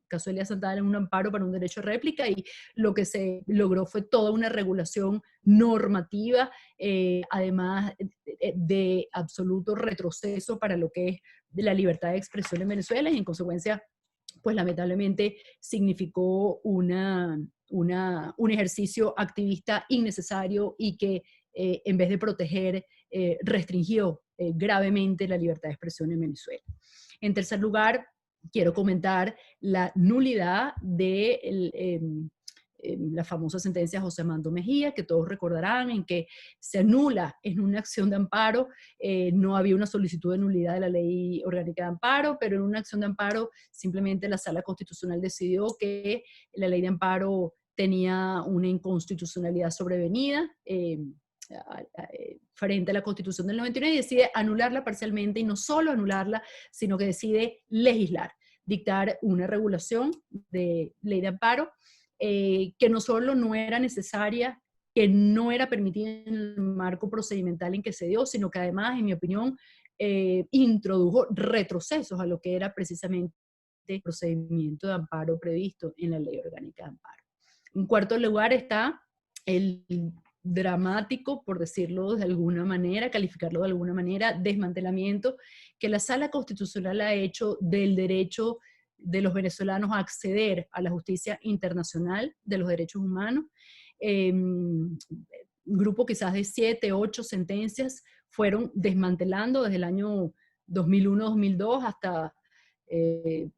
caso de Elías Santana, en un amparo para un derecho de réplica, y lo que se logró fue toda una regulación normativa, además de absoluto retroceso para lo que es la libertad de expresión en Venezuela, y en consecuencia, pues lamentablemente significó un ejercicio activista innecesario y que en vez de proteger, restringió gravemente la libertad de expresión en Venezuela. En tercer lugar, quiero comentar la nulidad de la famosa sentencia de José Armando Mejía, que todos recordarán, en que se anula en una acción de amparo. No había una solicitud de nulidad de la ley orgánica de amparo, pero en una acción de amparo simplemente la Sala Constitucional decidió que la ley de amparo tenía una inconstitucionalidad sobrevenida, frente a la Constitución del 99, y decide anularla parcialmente, y no solo anularla, sino que decide legislar, dictar una regulación de ley de amparo que no solo no era necesaria, que no era permitida en el marco procedimental en que se dio, sino que además, en mi opinión, introdujo retrocesos a lo que era precisamente el procedimiento de amparo previsto en la ley orgánica de amparo. En cuarto lugar está el dramático, por decirlo de alguna manera, calificarlo de alguna manera, desmantelamiento que la Sala Constitucional ha hecho del derecho de los venezolanos a acceder a la justicia internacional de los derechos humanos. Un grupo quizás de 7, 8 sentencias fueron desmantelando desde el año 2001-2002 hasta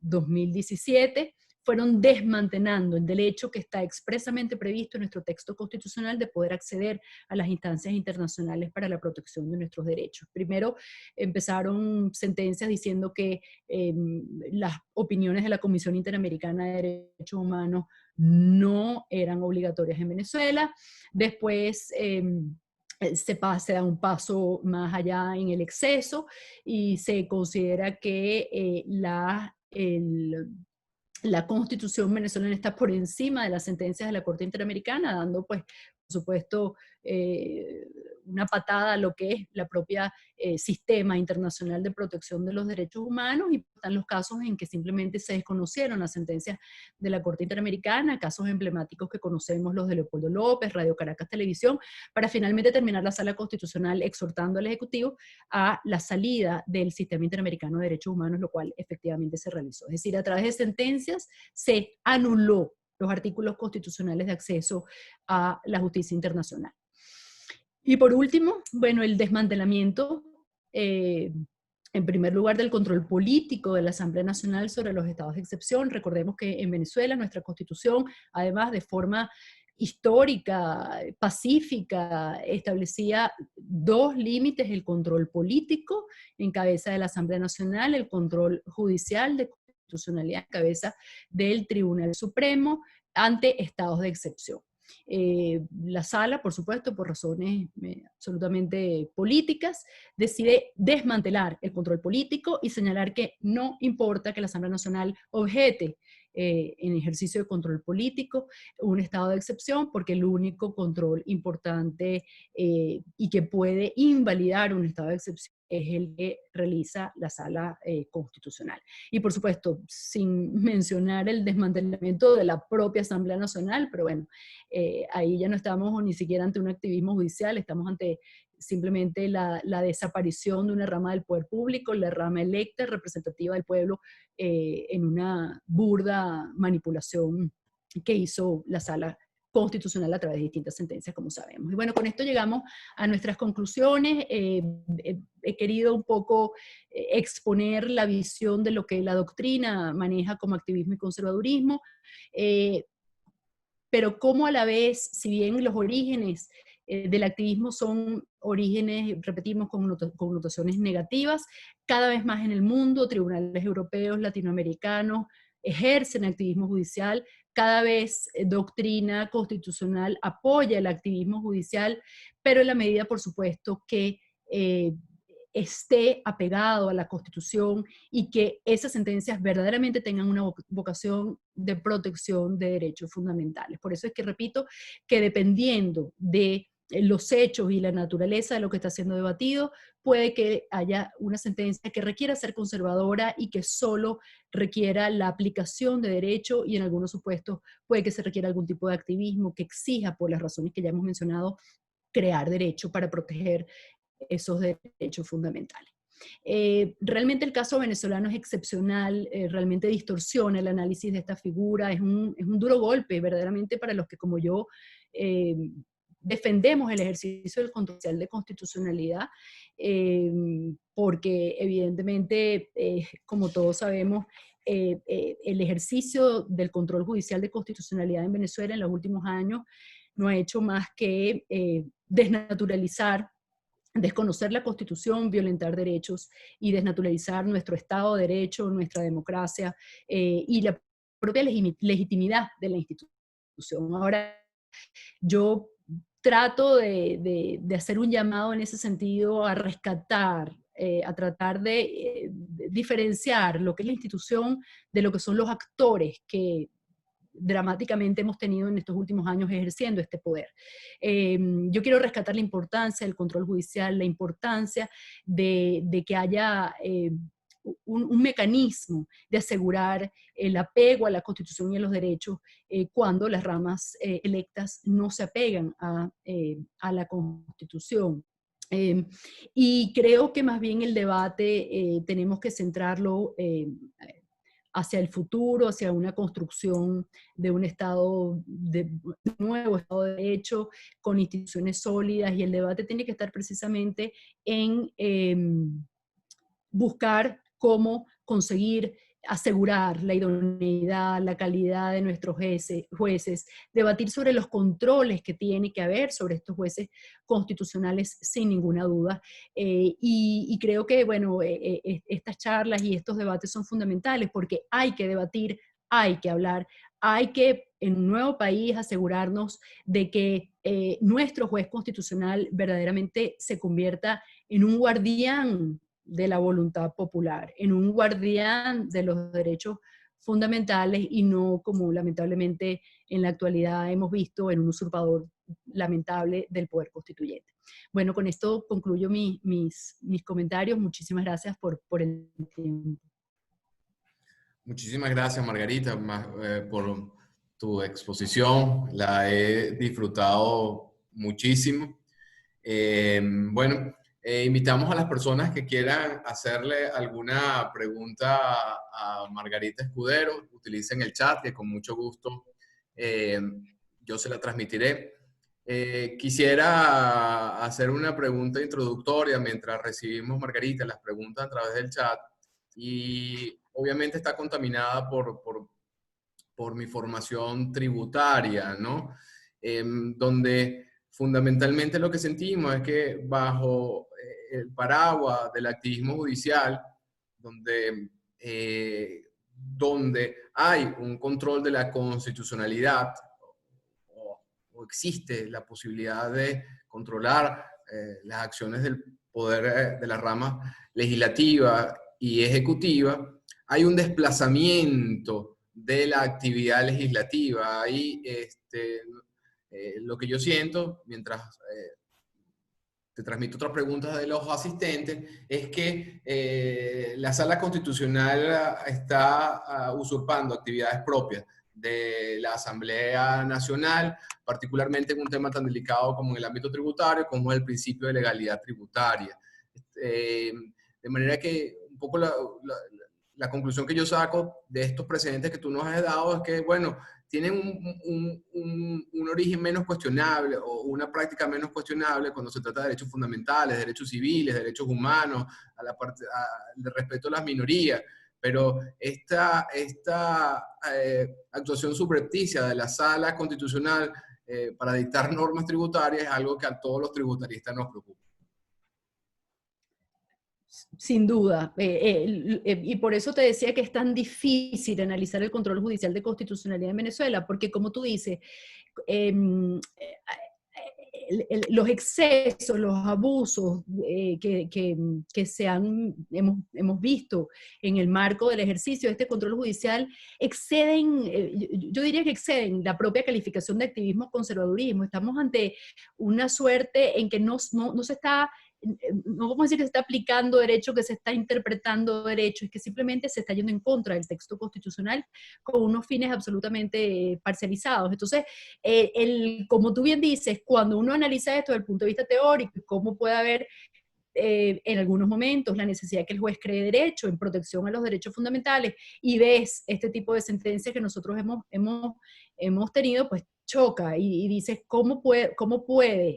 2017, fueron desmantelando el derecho que está expresamente previsto en nuestro texto constitucional de poder acceder a las instancias internacionales para la protección de nuestros derechos. Primero empezaron sentencias diciendo que las opiniones de la Comisión Interamericana de Derechos Humanos no eran obligatorias en Venezuela. Después se da un paso más allá en el exceso y se considera que la Constitución venezolana está por encima de las sentencias de la Corte Interamericana, dando, pues, por supuesto, una patada a lo que es la propia sistema internacional de protección de los derechos humanos, y están los casos en que simplemente se desconocieron las sentencias de la Corte Interamericana, casos emblemáticos que conocemos, los de Leopoldo López, Radio Caracas Televisión, para finalmente terminar la Sala Constitucional exhortando al Ejecutivo a la salida del Sistema Interamericano de Derechos Humanos, lo cual efectivamente se realizó. Es decir, a través de sentencias se anuló los artículos constitucionales de acceso a la justicia internacional. Y por último, bueno, el desmantelamiento, en primer lugar, del control político de la Asamblea Nacional sobre los estados de excepción. Recordemos que en Venezuela nuestra Constitución, además de forma histórica, pacífica, establecía dos límites: el control político en cabeza de la Asamblea Nacional, el control judicial de constitucionalidad en cabeza del Tribunal Supremo ante estados de excepción. La Sala, por supuesto, por razones absolutamente políticas, decide desmantelar el control político y señalar que no importa que la Asamblea Nacional objete en ejercicio de control político un estado de excepción, porque el único control importante y que puede invalidar un estado de excepción es el que realiza la Sala Constitucional. Y por supuesto, sin mencionar el desmantelamiento de la propia Asamblea Nacional, pero bueno, ahí ya no estamos ni siquiera ante un activismo judicial, estamos ante simplemente la desaparición de una rama del poder público, la rama electa, representativa del pueblo, en una burda manipulación que hizo la Sala Constitucional a través de distintas sentencias, como sabemos. Y bueno, con esto llegamos a nuestras conclusiones. He querido un poco exponer la visión de lo que la doctrina maneja como activismo y conservadurismo, pero cómo a la vez, si bien los orígenes del activismo son orígenes, repetimos, con connotaciones negativas, cada vez más en el mundo, tribunales europeos, latinoamericanos, ejercen activismo judicial, cada vez doctrina constitucional apoya el activismo judicial, pero en la medida, por supuesto, que esté apegado a la Constitución y que esas sentencias verdaderamente tengan una vocación de protección de derechos fundamentales. Por eso es que repito que dependiendo de los hechos y la naturaleza de lo que está siendo debatido, puede que haya una sentencia que requiera ser conservadora y que solo requiera la aplicación de derecho, y en algunos supuestos puede que se requiera algún tipo de activismo que exija, por las razones que ya hemos mencionado, crear derecho para proteger esos derechos fundamentales. Realmente el caso venezolano es excepcional, realmente distorsiona el análisis de esta figura, es un duro golpe verdaderamente para los que como yo defendemos el ejercicio del control de constitucionalidad, porque evidentemente, como todos sabemos, el ejercicio del control judicial de constitucionalidad en Venezuela en los últimos años no ha hecho más que desnaturalizar, desconocer la Constitución, violentar derechos y desnaturalizar nuestro Estado de Derecho, nuestra democracia y la propia legitimidad de la institución. Ahora, yo trato de hacer un llamado en ese sentido a rescatar, a tratar de diferenciar lo que es la institución de lo que son los actores que dramáticamente hemos tenido en estos últimos años ejerciendo este poder. Yo quiero rescatar la importancia del control judicial, la importancia de que haya un mecanismo de asegurar el apego a la Constitución y a los derechos cuando las ramas electas no se apegan a la Constitución. Y creo que más bien el debate tenemos que centrarlo hacia el futuro, hacia una construcción de un Estado, de nuevo Estado de Derecho, con instituciones sólidas, y el debate tiene que estar precisamente en buscar cómo conseguir asegurar la idoneidad, la calidad de nuestros jueces, debatir sobre los controles que tiene que haber sobre estos jueces constitucionales sin ninguna duda. Y creo que, bueno, estas charlas y estos debates son fundamentales porque hay que debatir, hay que hablar, hay que en un nuevo país asegurarnos de que nuestro juez constitucional verdaderamente se convierta en un guardián de la voluntad popular, en un guardián de los derechos fundamentales y no como lamentablemente en la actualidad hemos visto en un usurpador lamentable del poder constituyente. Bueno, con esto concluyo mis comentarios. Muchísimas gracias por el tiempo. Muchísimas gracias, Margarita, por tu exposición. La he disfrutado muchísimo. Bueno, invitamos a las personas que quieran hacerle alguna pregunta a Margarita Escudero. Utilicen el chat, que con mucho gusto yo se la transmitiré. Quisiera hacer una pregunta introductoria mientras recibimos, Margarita, las preguntas a través del chat. Y obviamente está contaminada por mi formación tributaria, ¿no? Donde fundamentalmente lo que sentimos es que bajo el paraguas del activismo judicial, donde hay un control de la constitucionalidad o existe la posibilidad de controlar las acciones del poder de la rama legislativa y ejecutiva, hay un desplazamiento de la actividad legislativa. Hay lo que yo siento, mientras te transmito otras preguntas de los asistentes, es que la Sala Constitucional está usurpando actividades propias de la Asamblea Nacional, particularmente en un tema tan delicado como en el ámbito tributario, como es el principio de legalidad tributaria. De manera que un poco la conclusión que yo saco de estos precedentes que tú nos has dado es que, bueno, tienen un origen menos cuestionable o una práctica menos cuestionable cuando se trata de derechos fundamentales, derechos civiles, derechos humanos, de respeto a las minorías. Pero esta actuación subrepticia de la Sala Constitucional para dictar normas tributarias es algo que a todos los tributaristas nos preocupa. Sin duda, y por eso te decía que es tan difícil analizar el control judicial de constitucionalidad en Venezuela, porque como tú dices, los excesos, los abusos que hemos visto en el marco del ejercicio de este control judicial exceden, yo diría que exceden la propia calificación de activismo-conservadurismo. Estamos ante una suerte en que no se está, no vamos a decir que se está aplicando derecho, que se está interpretando derecho, es que simplemente se está yendo en contra del texto constitucional con unos fines absolutamente parcializados. Entonces, como tú bien dices, cuando uno analiza esto desde el punto de vista teórico, cómo puede haber en algunos momentos la necesidad de que el juez cree derecho en protección a los derechos fundamentales, y ves este tipo de sentencias que nosotros hemos tenido, pues choca y dices, ¿cómo puedo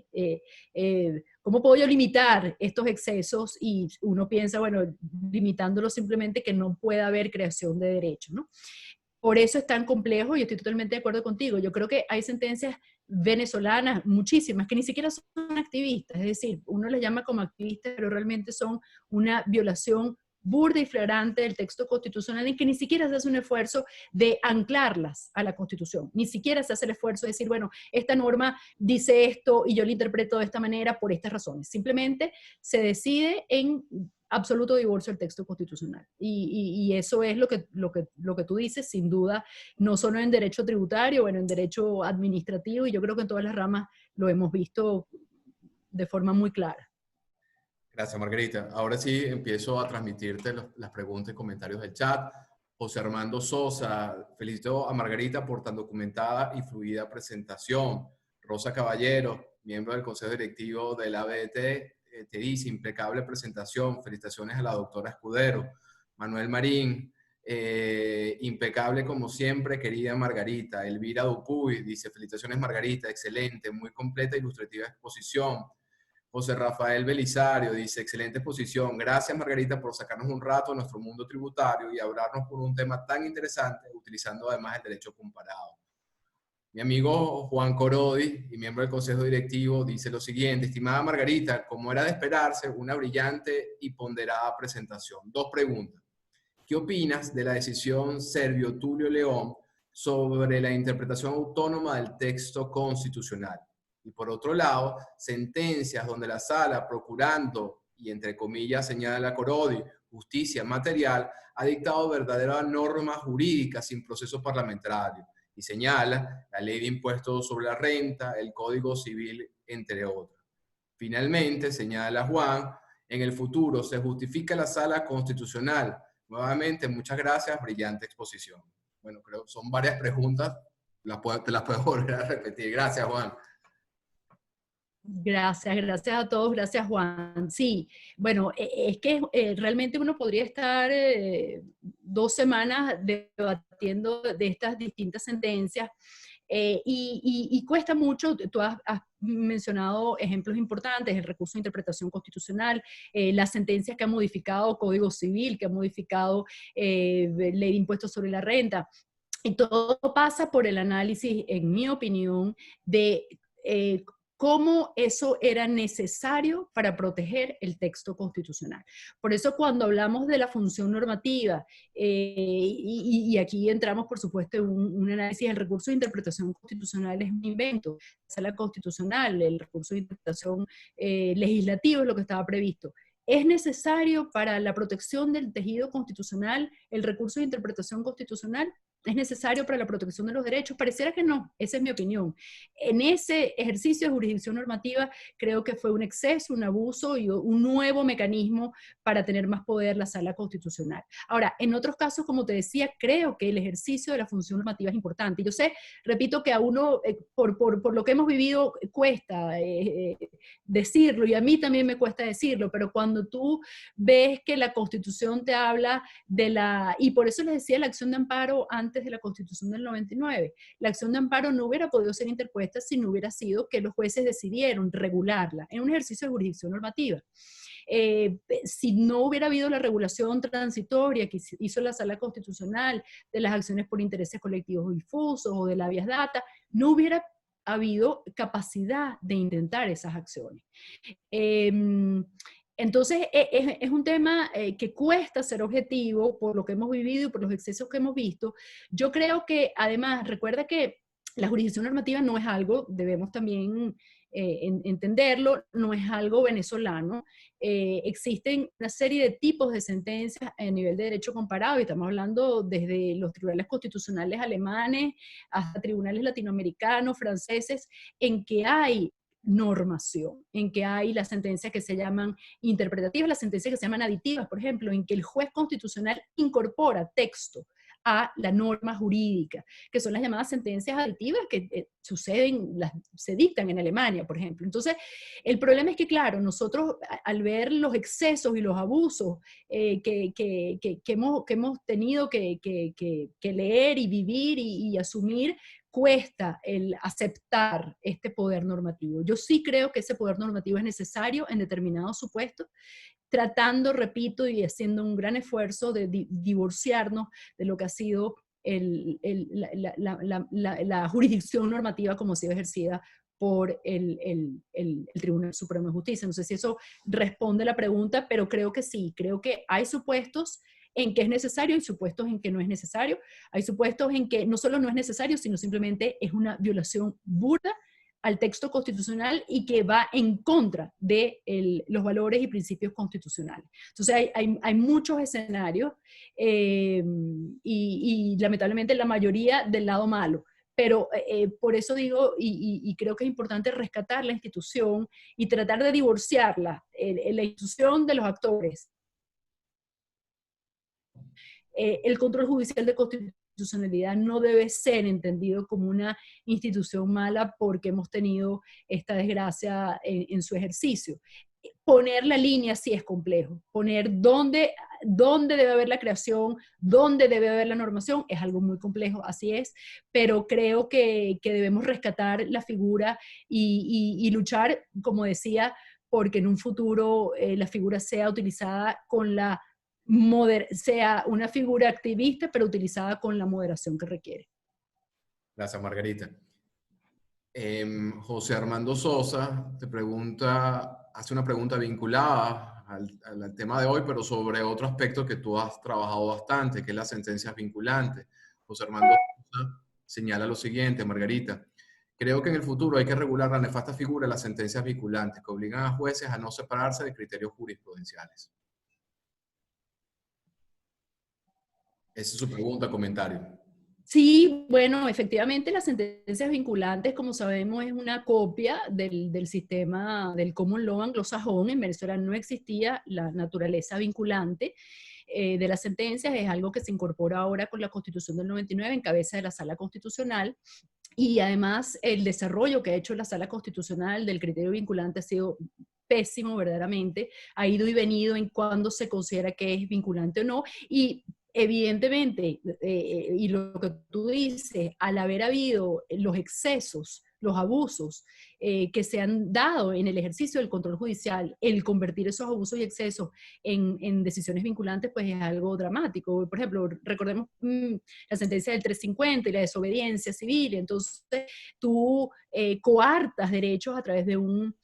yo limitar estos excesos? Y uno piensa, bueno, limitándolo simplemente que no pueda haber creación de derechos, ¿no? Por eso es tan complejo y estoy totalmente de acuerdo contigo. Yo creo que hay sentencias venezolanas, muchísimas, que ni siquiera son activistas, es decir, uno les llama como activistas, pero realmente son una violación burda y flagrante del texto constitucional, en que ni siquiera se hace un esfuerzo de anclarlas a la Constitución, ni siquiera se hace el esfuerzo de decir, bueno, esta norma dice esto y yo la interpreto de esta manera por estas razones. Simplemente se decide en absoluto divorcio del texto constitucional. Y eso es lo que tú dices, sin duda, no solo en derecho tributario, bueno, en derecho administrativo, y yo creo que en todas las ramas lo hemos visto de forma muy clara. Gracias, Margarita. Ahora sí empiezo a transmitirte las preguntas y comentarios del chat. José Armando Sosa, felicito a Margarita por tan documentada y fluida presentación. Rosa Caballero, miembro del Consejo Directivo del ABT, te dice, impecable presentación, felicitaciones a la doctora Escudero. Manuel Marín, impecable como siempre, querida Margarita. Elvira Dupuy dice, felicitaciones Margarita, excelente, muy completa e ilustrativa exposición. José Rafael Belisario dice, excelente exposición, gracias Margarita por sacarnos un rato de nuestro mundo tributario y hablarnos por un tema tan interesante, utilizando además el derecho comparado. Mi amigo Juan Corodi, y miembro del Consejo Directivo, dice lo siguiente, estimada Margarita, como era de esperarse, una brillante y ponderada presentación. Dos preguntas. ¿Qué opinas de la decisión Servio Tulio León sobre la interpretación autónoma del texto constitucional? Y por otro lado, sentencias donde la sala, procurando, y entre comillas señala Corodi, justicia material, ha dictado verdadera norma jurídica sin proceso parlamentario. Y señala la ley de impuestos sobre la renta, el Código Civil, entre otros. Finalmente, señala Juan, en el futuro se justifica la sala constitucional. Nuevamente, muchas gracias, brillante exposición. Bueno, creo que son varias preguntas, te las puedo volver a repetir. Gracias, Juan. Gracias a todos, gracias Juan. Sí, bueno, es que realmente uno podría estar 2 semanas debatiendo de estas distintas sentencias y cuesta mucho. Tú has mencionado ejemplos importantes, el recurso de interpretación constitucional, las sentencias que han modificado Código Civil, que han modificado Ley de Impuestos sobre la Renta. Y todo pasa por el análisis, en mi opinión, de cómo eso era necesario para proteger el texto constitucional. Por eso cuando hablamos de la función normativa, y aquí entramos por supuesto en un análisis del recurso de interpretación constitucional, es un invento, la sala constitucional, el recurso de interpretación legislativo es lo que estaba previsto. ¿Es necesario para la protección del tejido constitucional el recurso de interpretación constitucional? ¿Es necesario para la protección de los derechos? Pareciera que no, esa es mi opinión. En ese ejercicio de jurisdicción normativa creo que fue un exceso, un abuso y un nuevo mecanismo para tener más poder la sala constitucional. Ahora, en otros casos, como te decía, creo que el ejercicio de la función normativa es importante. Yo sé, repito, que a uno, por lo que hemos vivido, cuesta decirlo, y a mí también me cuesta decirlo, pero cuando tú ves que la Constitución te habla de y por eso les decía la acción de amparo antes de la Constitución del 99, la acción de amparo no hubiera podido ser interpuesta si no hubiera sido que los jueces decidieron regularla en un ejercicio de jurisdicción normativa. Si no hubiera habido la regulación transitoria que hizo la Sala Constitucional de las acciones por intereses colectivos difusos o de la habeas data, no hubiera habido capacidad de intentar esas acciones. Entonces, es un tema que cuesta ser objetivo por lo que hemos vivido y por los excesos que hemos visto. Yo creo que, además, recuerda que la jurisdicción normativa no es algo, debemos también entenderlo, no es algo venezolano. Existen una serie de tipos de sentencias a nivel de derecho comparado, y estamos hablando desde los tribunales constitucionales alemanes hasta tribunales latinoamericanos, franceses, en que hay normación, en que hay las sentencias que se llaman interpretativas, las sentencias que se llaman aditivas, por ejemplo, en que el juez constitucional incorpora texto a la norma jurídica, que son las llamadas sentencias aditivas que se dictan en Alemania, por ejemplo. Entonces, el problema es que, claro, nosotros al ver los excesos y los abusos que hemos tenido que leer y vivir y asumir, cuesta el aceptar este poder normativo. Yo sí creo que ese poder normativo es necesario en determinados supuestos, tratando, repito, y haciendo un gran esfuerzo de divorciarnos de lo que ha sido la jurisdicción normativa como ha sido ejercida por el Tribunal Supremo de Justicia. No sé si eso responde a la pregunta, pero creo que sí, creo que hay supuestos en que es necesario y supuestos en que no es necesario. Hay supuestos en que no solo no es necesario, sino simplemente es una violación burda al texto constitucional y que va en contra de los valores y principios constitucionales. Entonces hay muchos escenarios y lamentablemente la mayoría del lado malo. Pero por eso digo, y creo que es importante rescatar la institución y tratar de divorciarla, la institución de los actores, el control judicial de constitucionalidad no debe ser entendido como una institución mala porque hemos tenido esta desgracia en su ejercicio. Poner la línea sí es complejo. Poner dónde debe haber la creación, dónde debe haber la normación, es algo muy complejo, así es, pero creo que debemos rescatar la figura y luchar, como decía, porque en un futuro la figura sea utilizada con sea una figura activista, pero utilizada con la moderación que requiere. Gracias, Margarita. José Armando Sosa te pregunta, hace una pregunta vinculada al tema de hoy, pero sobre otro aspecto que tú has trabajado bastante, que es las sentencias vinculantes. José Armando Sosa señala lo siguiente, Margarita: creo que en el futuro hay que regular la nefasta figura de las sentencias vinculantes que obligan a jueces a no separarse de criterios jurisprudenciales. Esa es su pregunta, comentario. Sí, bueno, efectivamente las sentencias vinculantes, como sabemos, es una copia del sistema del common law anglosajón. En Venezuela no existía la naturaleza vinculante de las sentencias, es algo que se incorpora ahora con la Constitución del 99 en cabeza de la Sala Constitucional. Y además el desarrollo que ha hecho la Sala Constitucional del criterio vinculante ha sido pésimo verdaderamente, ha ido y venido en cuándo se considera que es vinculante o no, y evidentemente, y lo que tú dices, al haber habido los excesos, los abusos que se han dado en el ejercicio del control judicial, el convertir esos abusos y excesos en decisiones vinculantes, pues es algo dramático. Por ejemplo, recordemos la sentencia del 350 y la desobediencia civil. Entonces, tú coartas derechos a través de una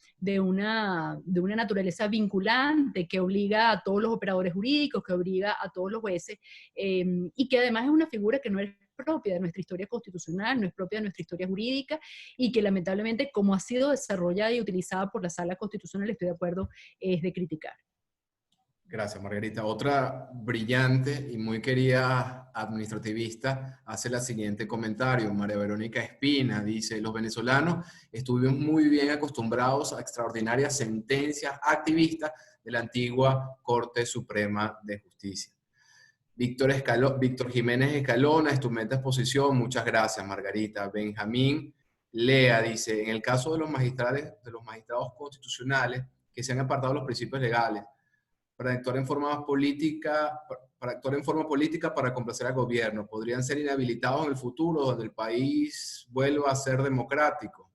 naturaleza vinculante que obliga a todos los operadores jurídicos, que obliga a todos los jueces, y que además es una figura que no es propia de nuestra historia constitucional, no es propia de nuestra historia jurídica, y que lamentablemente, como ha sido desarrollada y utilizada por la Sala Constitucional, estoy de acuerdo, es de criticar. Gracias, Margarita. Otra brillante y muy querida administrativista hace el siguiente comentario. María Verónica Espina dice: los venezolanos estuvimos muy bien acostumbrados a extraordinarias sentencias activistas de la antigua Corte Suprema de Justicia. Víctor Jiménez Escalona, estupenda exposición. Muchas gracias, Margarita. Benjamín Lea dice: en el caso de los magistrados constitucionales que se han apartado de los principios legales para actuar en forma política para complacer al gobierno, ¿podrían ser inhabilitados en el futuro donde el país vuelva a ser democrático?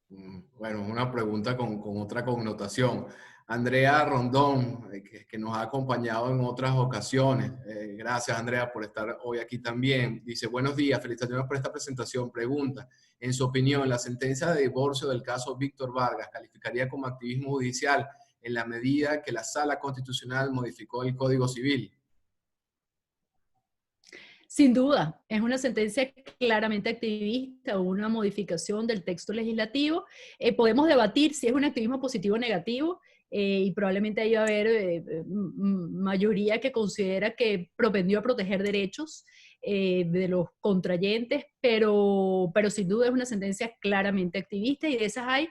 Bueno, una pregunta con otra connotación. Andrea Rondón, que nos ha acompañado en otras ocasiones. Gracias, Andrea, por estar hoy aquí también. Dice: buenos días, felicitaciones por esta presentación. Pregunta: en su opinión, ¿la sentencia de divorcio del caso Víctor Vargas calificaría como activismo judicial en la medida que la Sala Constitucional modificó el Código Civil? Sin duda, es una sentencia claramente activista o una modificación del texto legislativo. Podemos debatir si es un activismo positivo o negativo, y probablemente ahí va a haber mayoría que considera que propendió a proteger derechos de los contrayentes, pero sin duda es una sentencia claramente activista, y de esas hay,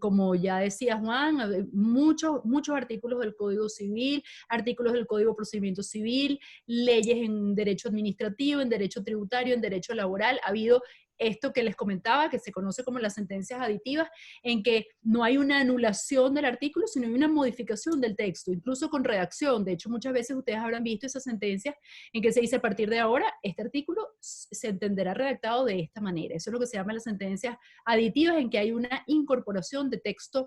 como ya decía Juan, muchos artículos del Código Civil, artículos del Código de Procedimiento Civil, leyes en derecho administrativo, en derecho tributario, en derecho laboral. Ha habido esto que les comentaba, que se conoce como las sentencias aditivas, en que no hay una anulación del artículo, sino hay una modificación del texto, incluso con redacción. De hecho, muchas veces ustedes habrán visto esas sentencias en que se dice, a partir de ahora, este artículo se entenderá redactado de esta manera. Eso es lo que se llama las sentencias aditivas, en que hay una incorporación de texto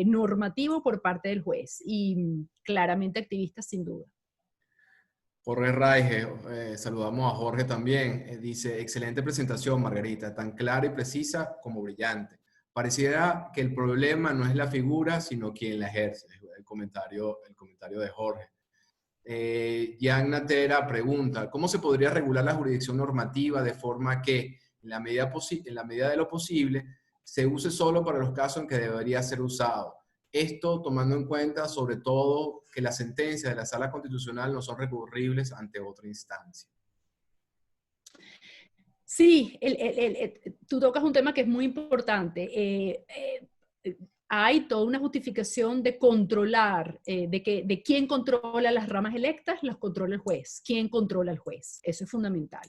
normativo por parte del juez, y claramente activista sin duda. Jorge Raige, saludamos a Jorge también. Dice, excelente presentación, Margarita, tan clara y precisa como brillante. Pareciera que el problema no es la figura, sino quien la ejerce. El comentario de Jorge. Jan Natera pregunta, ¿cómo se podría regular la jurisdicción normativa de forma que, en la medida de lo posible, se use solo para los casos en que debería ser usado? Esto tomando en cuenta, sobre todo, que las sentencias de la Sala Constitucional no son recurribles ante otra instancia. Sí, tú tocas un tema que es muy importante. Hay toda una justificación de controlar, de quién controla las ramas electas, las controla el juez. ¿Quién controla al juez? Eso es fundamental.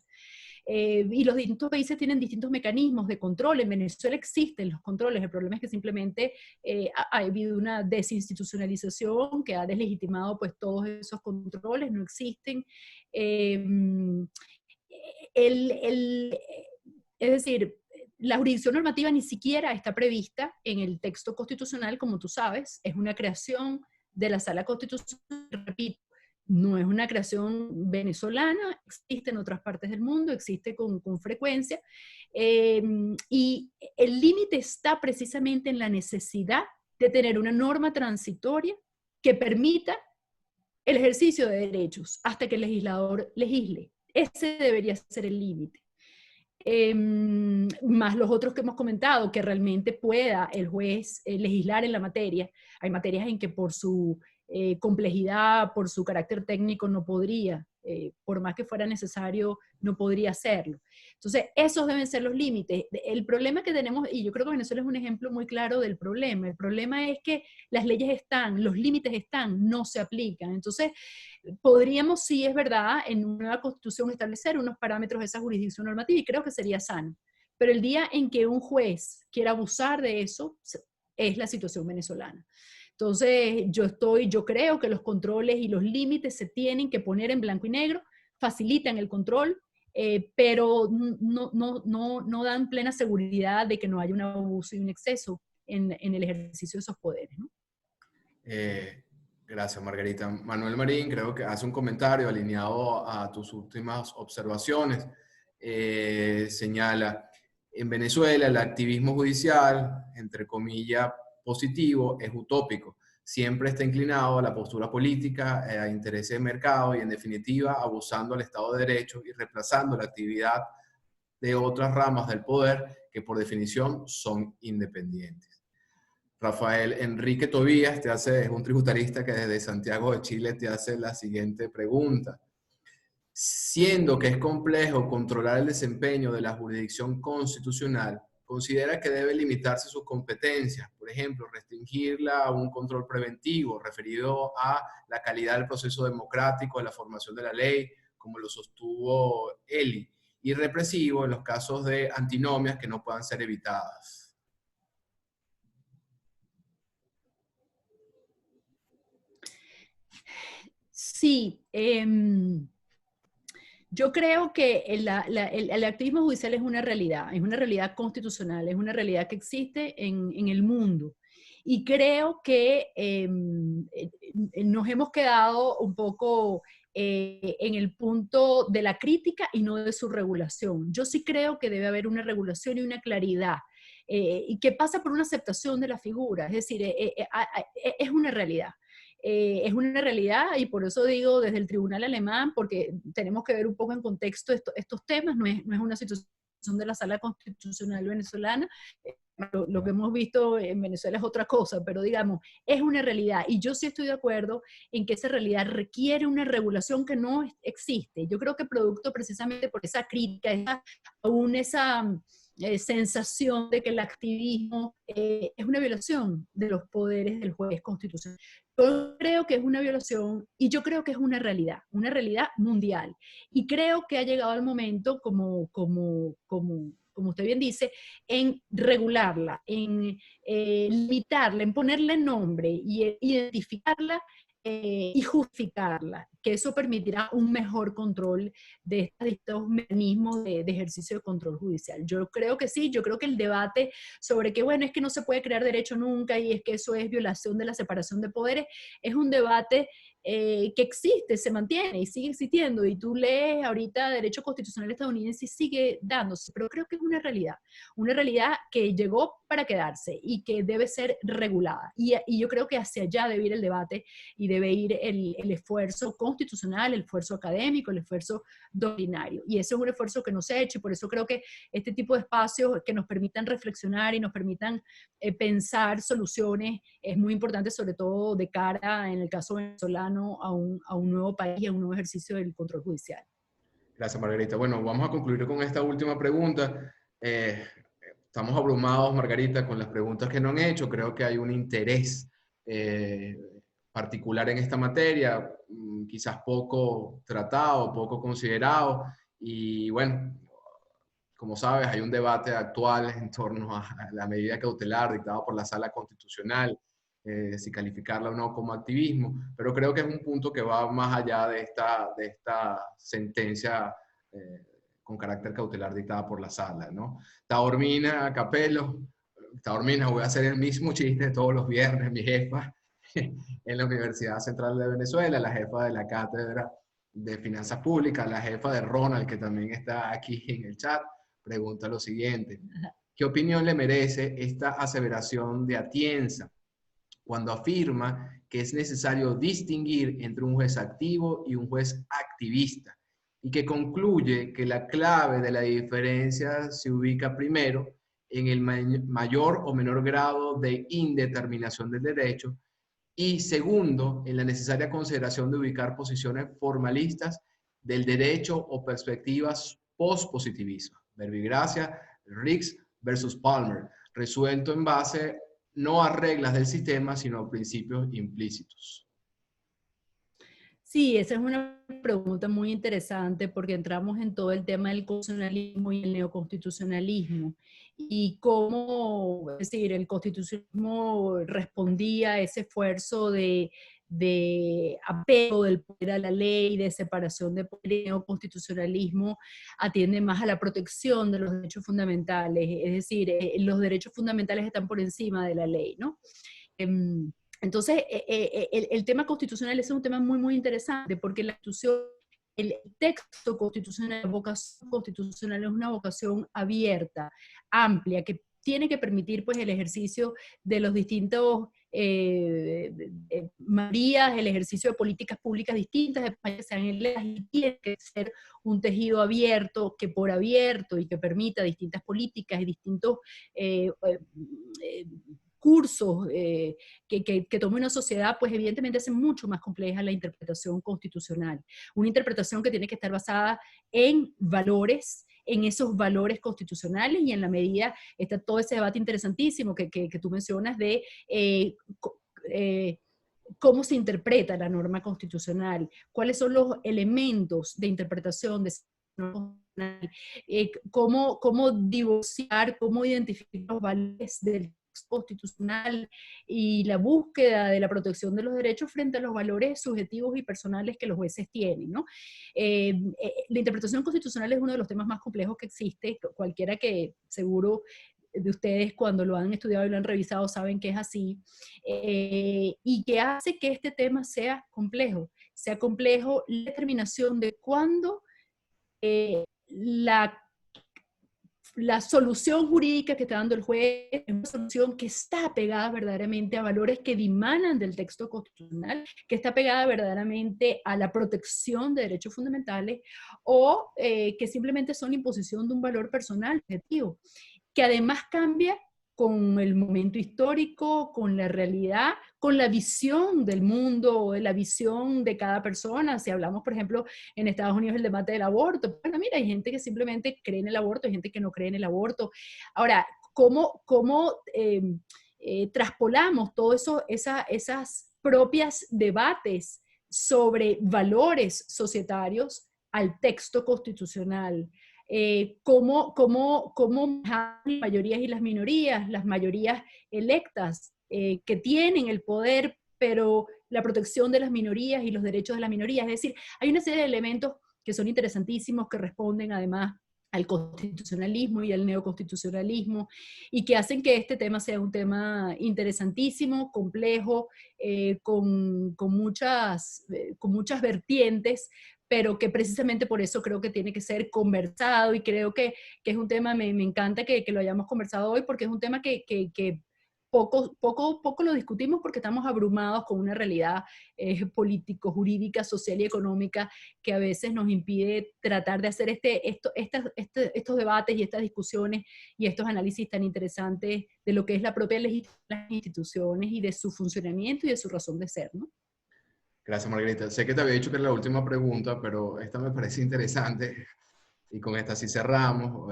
Y los distintos países tienen distintos mecanismos de control. En Venezuela existen los controles, el problema es que simplemente ha habido una desinstitucionalización que ha deslegitimado pues todos esos controles, no existen. Es decir, la jurisdicción normativa ni siquiera está prevista en el texto constitucional, como tú sabes, es una creación de la Sala Constitucional, repito, no es una creación venezolana, existe en otras partes del mundo, existe con frecuencia, y el límite está precisamente en la necesidad de tener una norma transitoria que permita el ejercicio de derechos hasta que el legislador legisle. Ese debería ser el límite. Más los otros que hemos comentado, que realmente pueda el juez legislar en la materia. Hay materias en que por su complejidad, por su carácter técnico no podría, por más que fuera necesario, no podría hacerlo. Entonces, esos deben ser los límites. El problema que tenemos, y yo creo que Venezuela es un ejemplo muy claro del problema, el problema es que las leyes están, los límites están, no se aplican. Entonces, podríamos, sí, es verdad, en una nueva constitución establecer unos parámetros de esa jurisdicción normativa, y creo que sería sano. Pero el día en que un juez quiera abusar de eso, es la situación venezolana. Entonces, yo creo que los controles y los límites se tienen que poner en blanco y negro, facilitan el control, pero no dan plena seguridad de que no haya un abuso y un exceso en el ejercicio de esos poderes, ¿no? Gracias, Margarita. Manuel Marín creo que hace un comentario alineado a tus últimas observaciones. Señala, en Venezuela el activismo judicial, entre comillas, positivo, es utópico. Siempre está inclinado a la postura política, a intereses de mercado y, en definitiva, abusando al Estado de Derecho y reemplazando la actividad de otras ramas del poder que, por definición, son independientes. Rafael Enrique Tobías es un tributarista que desde Santiago de Chile te hace la siguiente pregunta. Siendo que es complejo controlar el desempeño de la jurisdicción constitucional, ¿considera que debe limitarse sus competencias? Por ejemplo, restringirla a un control preventivo referido a la calidad del proceso democrático de la formación de la ley, como lo sostuvo Eli, y represivo en los casos de antinomias que no puedan ser evitadas. Sí, yo creo que el activismo judicial es una realidad constitucional, es una realidad que existe en el mundo. Y creo que nos hemos quedado un poco en el punto de la crítica y no de su regulación. Yo sí creo que debe haber una regulación y una claridad, y que pasa por una aceptación de la figura, es decir, es una realidad. es una realidad, y por eso digo desde el tribunal alemán, porque tenemos que ver un poco en contexto estos temas, no es una situación de la Sala Constitucional venezolana. Lo que hemos visto en Venezuela es otra cosa, pero digamos, es una realidad, y yo sí estoy de acuerdo en que esa realidad requiere una regulación que no existe. Yo creo que producto precisamente por esa crítica, aún esa sensación de que el activismo es una violación de los poderes del juez constitucional. Yo creo que es una violación, y yo creo que es una realidad mundial. Y creo que ha llegado el momento, como usted bien dice, en regularla, en limitarla, en ponerle nombre y identificarla y justificarla, que eso permitirá un mejor control de estos mecanismos de ejercicio de control judicial. Yo creo que sí, yo creo que el debate sobre que, bueno, es que no se puede crear derecho nunca y es que eso es violación de la separación de poderes, es un debate que existe, se mantiene y sigue existiendo, y tú lees ahorita derecho constitucional estadounidense y sigue dándose, pero creo que es una realidad que llegó para quedarse y que debe ser regulada, y yo creo que hacia allá debe ir el debate y debe ir el esfuerzo constitucional, el esfuerzo académico, el esfuerzo doctrinario, y ese es un esfuerzo que no se ha hecho, y por eso creo que este tipo de espacios que nos permitan reflexionar y nos permitan pensar soluciones es muy importante, sobre todo de cara, en el caso venezolano, a un nuevo país y a un nuevo ejercicio del control judicial. Gracias, Margarita. Bueno, vamos a concluir con esta última pregunta. Estamos abrumados, Margarita, con las preguntas que nos han hecho. Creo que hay un interés particular en esta materia, quizás poco tratado, poco considerado. Y bueno, como sabes, hay un debate actual en torno a la medida cautelar dictada por la Sala Constitucional, si calificarla o no como activismo, pero creo que es un punto que va más allá de esta sentencia con carácter cautelar dictada por la Sala, ¿no? Taormina Capello, Taormina, voy a hacer el mismo chiste todos los viernes, mi jefa en la Universidad Central de Venezuela, la jefa de la Cátedra de Finanzas Públicas, la jefa de Ronald, que también está aquí en el chat, pregunta lo siguiente: ¿qué opinión le merece esta aseveración de Atienza cuando afirma que es necesario distinguir entre un juez activo y un juez activista, y que concluye que la clave de la diferencia se ubica primero en el mayor o menor grado de indeterminación del derecho, y segundo, en la necesaria consideración de ubicar posiciones formalistas del derecho o perspectivas post-positivistas? Verbigracia, Riggs versus Palmer, resuelto en base no a reglas del sistema, sino a principios implícitos. Sí, esa es una pregunta muy interesante, porque entramos en todo el tema del constitucionalismo y el neoconstitucionalismo, y cómo, es decir, el constitucionalismo respondía a ese esfuerzo de apego del poder a la ley, de separación de poder. El neoconstitucionalismo atiende más a la protección de los derechos fundamentales, es decir, los derechos fundamentales están por encima de la ley, ¿no? Entonces, el tema constitucional es un tema muy, muy interesante, porque la Constitución, el texto constitucional, la vocación constitucional es una vocación abierta, amplia, que tiene que permitir, pues, el ejercicio de los distintos mayorías, el ejercicio de políticas públicas distintas, que sean y tiene que ser un tejido abierto, que por abierto y que permita distintas políticas y distintos cursos que tome una sociedad, pues evidentemente hace mucho más compleja la interpretación constitucional. Una interpretación que tiene que estar basada en valores, en esos valores constitucionales, y en la medida está todo ese debate interesantísimo que tú mencionas de cómo se interpreta la norma constitucional, cuáles son los elementos de interpretación de esa norma constitucional, cómo divorciar, cómo identificar los valores del constitucional y la búsqueda de la protección de los derechos frente a los valores subjetivos y personales que los jueces tienen, ¿no? La interpretación constitucional es uno de los temas más complejos que existe. Cualquiera que seguro de ustedes, cuando lo han estudiado y lo han revisado, saben que es así, y que hace que este tema sea complejo la determinación de cuándo la la solución jurídica que está dando el juez es una solución que está pegada verdaderamente a valores que dimanan del texto constitucional, que está pegada verdaderamente a la protección de derechos fundamentales, o que simplemente son la imposición de un valor personal objetivo, que además cambia con el momento histórico, con la realidad, con la visión del mundo, la visión de cada persona. Si hablamos, por ejemplo, en Estados Unidos el debate del aborto, bueno, mira, hay gente que simplemente cree en el aborto, hay gente que no cree en el aborto. Ahora, ¿cómo traspolamos todos esas propias debates sobre valores societarios al texto constitucional? Cómo manejar las mayorías y las mayorías electas que tienen el poder, pero la protección de las minorías y los derechos de las minorías. Es decir, hay una serie de elementos que son interesantísimos, que responden además al constitucionalismo y al neoconstitucionalismo, y que hacen que este tema sea un tema interesantísimo, complejo, con muchas vertientes, pero que precisamente por eso creo que tiene que ser conversado, y creo que es un tema, me encanta que lo hayamos conversado hoy, porque es un tema que poco lo discutimos, porque estamos abrumados con una realidad político, jurídica, social y económica que a veces nos impide tratar de hacer estos debates y estas discusiones y estos análisis tan interesantes de lo que es la propia legislación de las instituciones y de su funcionamiento y de su razón de ser, ¿no? Gracias, Margarita. Sé que te había dicho que era la última pregunta, pero esta me parece interesante. Y con esta sí cerramos.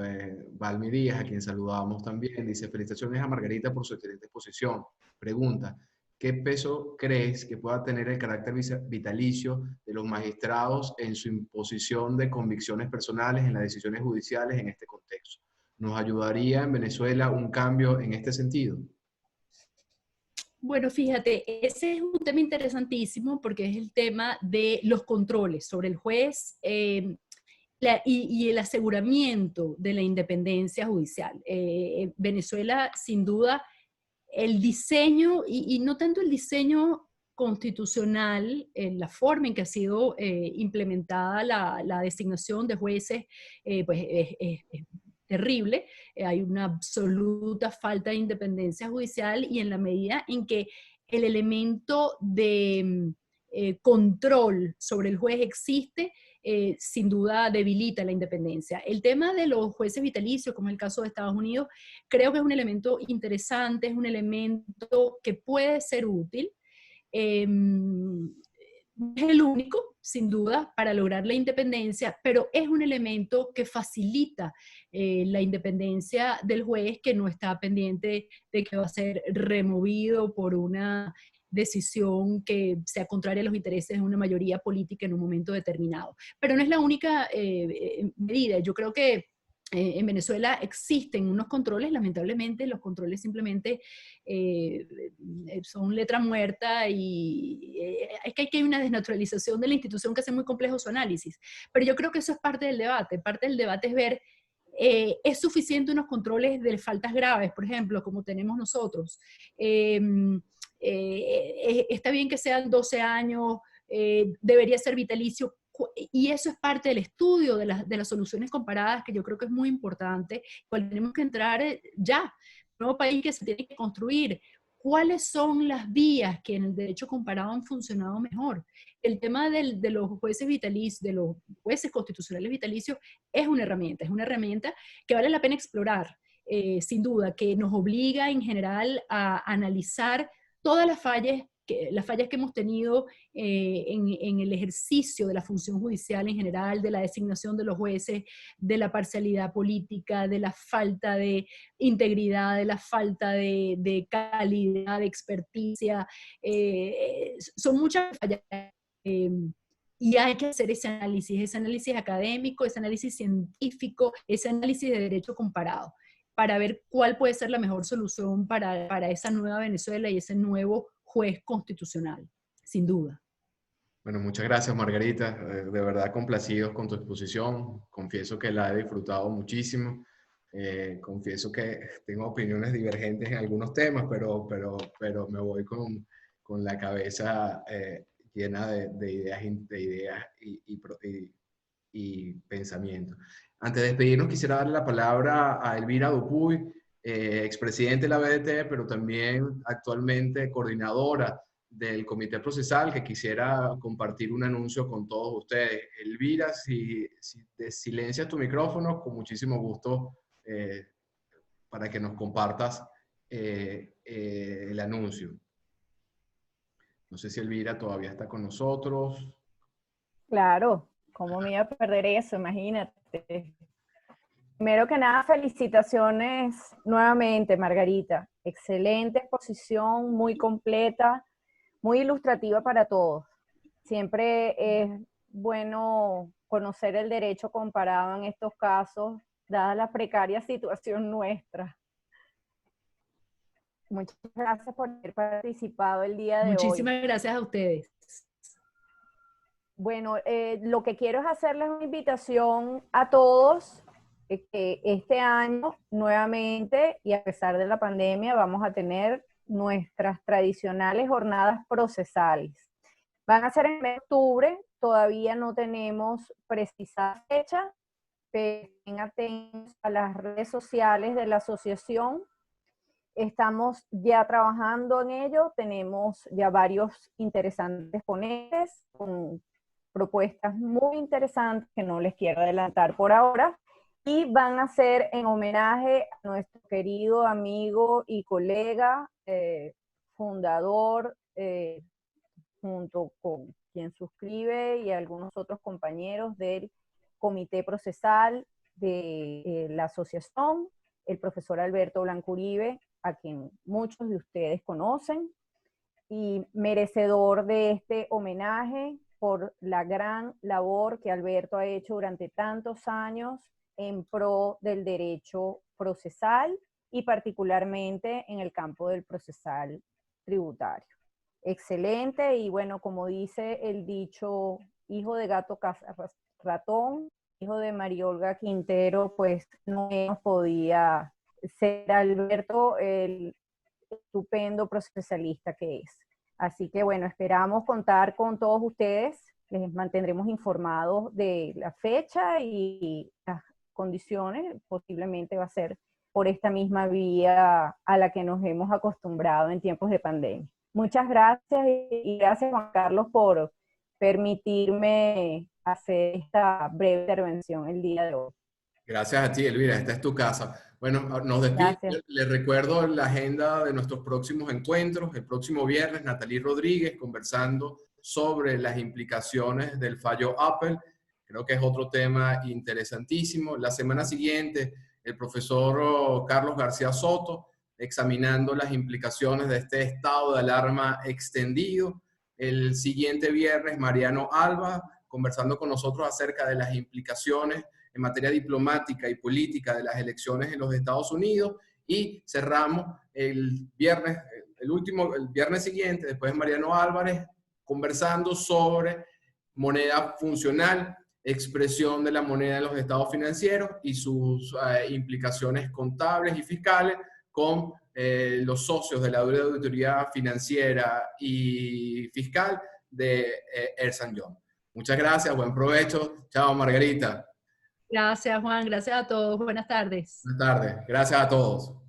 Valmy Díaz, a quien saludamos también, dice: felicitaciones a Margarita por su excelente exposición. Pregunta: ¿qué peso crees que pueda tener el carácter vitalicio de los magistrados en su imposición de convicciones personales en las decisiones judiciales en este contexto? ¿Nos ayudaría en Venezuela un cambio en este sentido? Bueno, fíjate, ese es un tema interesantísimo, porque es el tema de los controles sobre el juez, y el aseguramiento de la independencia judicial. Venezuela, sin duda, el diseño, y no tanto el diseño constitucional, la forma en que ha sido implementada la designación de jueces, pues es terrible. Hay una absoluta falta de independencia judicial, y en la medida en que el elemento de control sobre el juez existe, sin duda debilita la independencia. El tema de los jueces vitalicios, como es el caso de Estados Unidos, creo que es un elemento interesante, es un elemento que puede ser útil. Es el único, sin duda, para lograr la independencia, pero es un elemento que facilita la independencia del juez, que no está pendiente de que va a ser removido por una decisión que sea contraria a los intereses de una mayoría política en un momento determinado. Pero no es la única medida. Yo creo que en Venezuela existen unos controles. Lamentablemente los controles simplemente eh, son letra muerta, y es que hay una desnaturalización de la institución que hace muy complejo su análisis. Pero yo creo que eso es parte del debate. Parte del debate es ver, ¿es suficiente unos controles de faltas graves, por ejemplo, como tenemos nosotros? Está bien que sean 12 años, debería ser vitalicio, y eso es parte del estudio de las soluciones comparadas, que yo creo que es muy importante, cual tenemos que entrar ya, nuevo país que se tiene que construir. ¿Cuáles son las vías que en el derecho comparado han funcionado mejor? El tema de los jueces vitalicios, de los jueces constitucionales vitalicios, es una herramienta que vale la pena explorar, sin duda, que nos obliga en general a analizar todas las fallas que hemos tenido en el ejercicio de la función judicial en general, de la designación de los jueces, de la parcialidad política, de la falta de integridad, de la falta de calidad, de experticia. Son muchas fallas. Eh, y hay que hacer ese análisis académico, ese análisis científico, ese análisis de derecho comparado, para ver cuál puede ser la mejor solución para esa nueva Venezuela y ese nuevo juez constitucional, sin duda. Bueno, muchas gracias, Margarita. De verdad complacidos con tu exposición. Confieso que la he disfrutado muchísimo. Confieso que tengo opiniones divergentes en algunos temas, pero me voy con la cabeza llena de ideas y pensamiento. Antes de despedirnos, quisiera darle la palabra a Elvira Dupuy, expresidente de la BDT, pero también actualmente coordinadora del Comité Procesal, que quisiera compartir un anuncio con todos ustedes. Elvira, si silencias tu micrófono, con muchísimo gusto, para que nos compartas el anuncio. No sé si Elvira todavía está con nosotros. Claro, ¿cómo me iba a perder eso? Imagínate. Primero que nada, felicitaciones nuevamente, Margarita. Excelente exposición, muy completa, muy ilustrativa para todos. Siempre es bueno conocer el derecho comparado en estos casos, dada la precaria situación nuestra. Muchas gracias por haber participado el día de hoy. Muchísimas gracias a ustedes. Bueno, lo que quiero es hacerles una invitación a todos, que este año nuevamente, y a pesar de la pandemia, vamos a tener nuestras tradicionales jornadas procesales. Van a ser en octubre, todavía no tenemos precisa fecha, pero estén atentos a las redes sociales de la asociación. Estamos ya trabajando en ello, tenemos ya varios interesantes ponentes con propuestas muy interesantes que no les quiero adelantar por ahora, y van a ser en homenaje a nuestro querido amigo y colega, fundador, junto con quien suscribe y algunos otros compañeros del Comité Procesal de la asociación, el profesor Alberto Blanco Uribe, a quien muchos de ustedes conocen, y merecedor de este homenaje por la gran labor que Alberto ha hecho durante tantos años en pro del derecho procesal y particularmente en el campo del procesal tributario. Excelente, y bueno, como dice el dicho, hijo de gato caza ratón, hijo de María Olga Quintero, pues no nos podía ser Alberto el estupendo procesalista que es. Así que bueno, esperamos contar con todos ustedes, les mantendremos informados de la fecha y las condiciones, posiblemente va a ser por esta misma vía a la que nos hemos acostumbrado en tiempos de pandemia. Muchas gracias, y gracias Juan Carlos por permitirme hacer esta breve intervención el día de hoy. Gracias a ti, Elvira, esta es tu casa. Bueno, nos despido. Les recuerdo la agenda de nuestros próximos encuentros. El próximo viernes, Natalie Rodríguez conversando sobre las implicaciones del fallo Apple. Creo que es otro tema interesantísimo. La semana siguiente, el profesor Carlos García Soto examinando las implicaciones de este estado de alarma extendido. El siguiente viernes, Mariano Alba conversando con nosotros acerca de las implicaciones en materia diplomática y política de las elecciones en los Estados Unidos, y cerramos el viernes siguiente, después de Mariano Álvarez, conversando sobre moneda funcional, expresión de la moneda en los estados financieros y sus implicaciones contables y fiscales con los socios de la auditoría financiera y fiscal de Ernst & Young. Muchas gracias, buen provecho. Chao, Margarita. Gracias, Juan. Gracias a todos. Buenas tardes. Buenas tardes. Gracias a todos.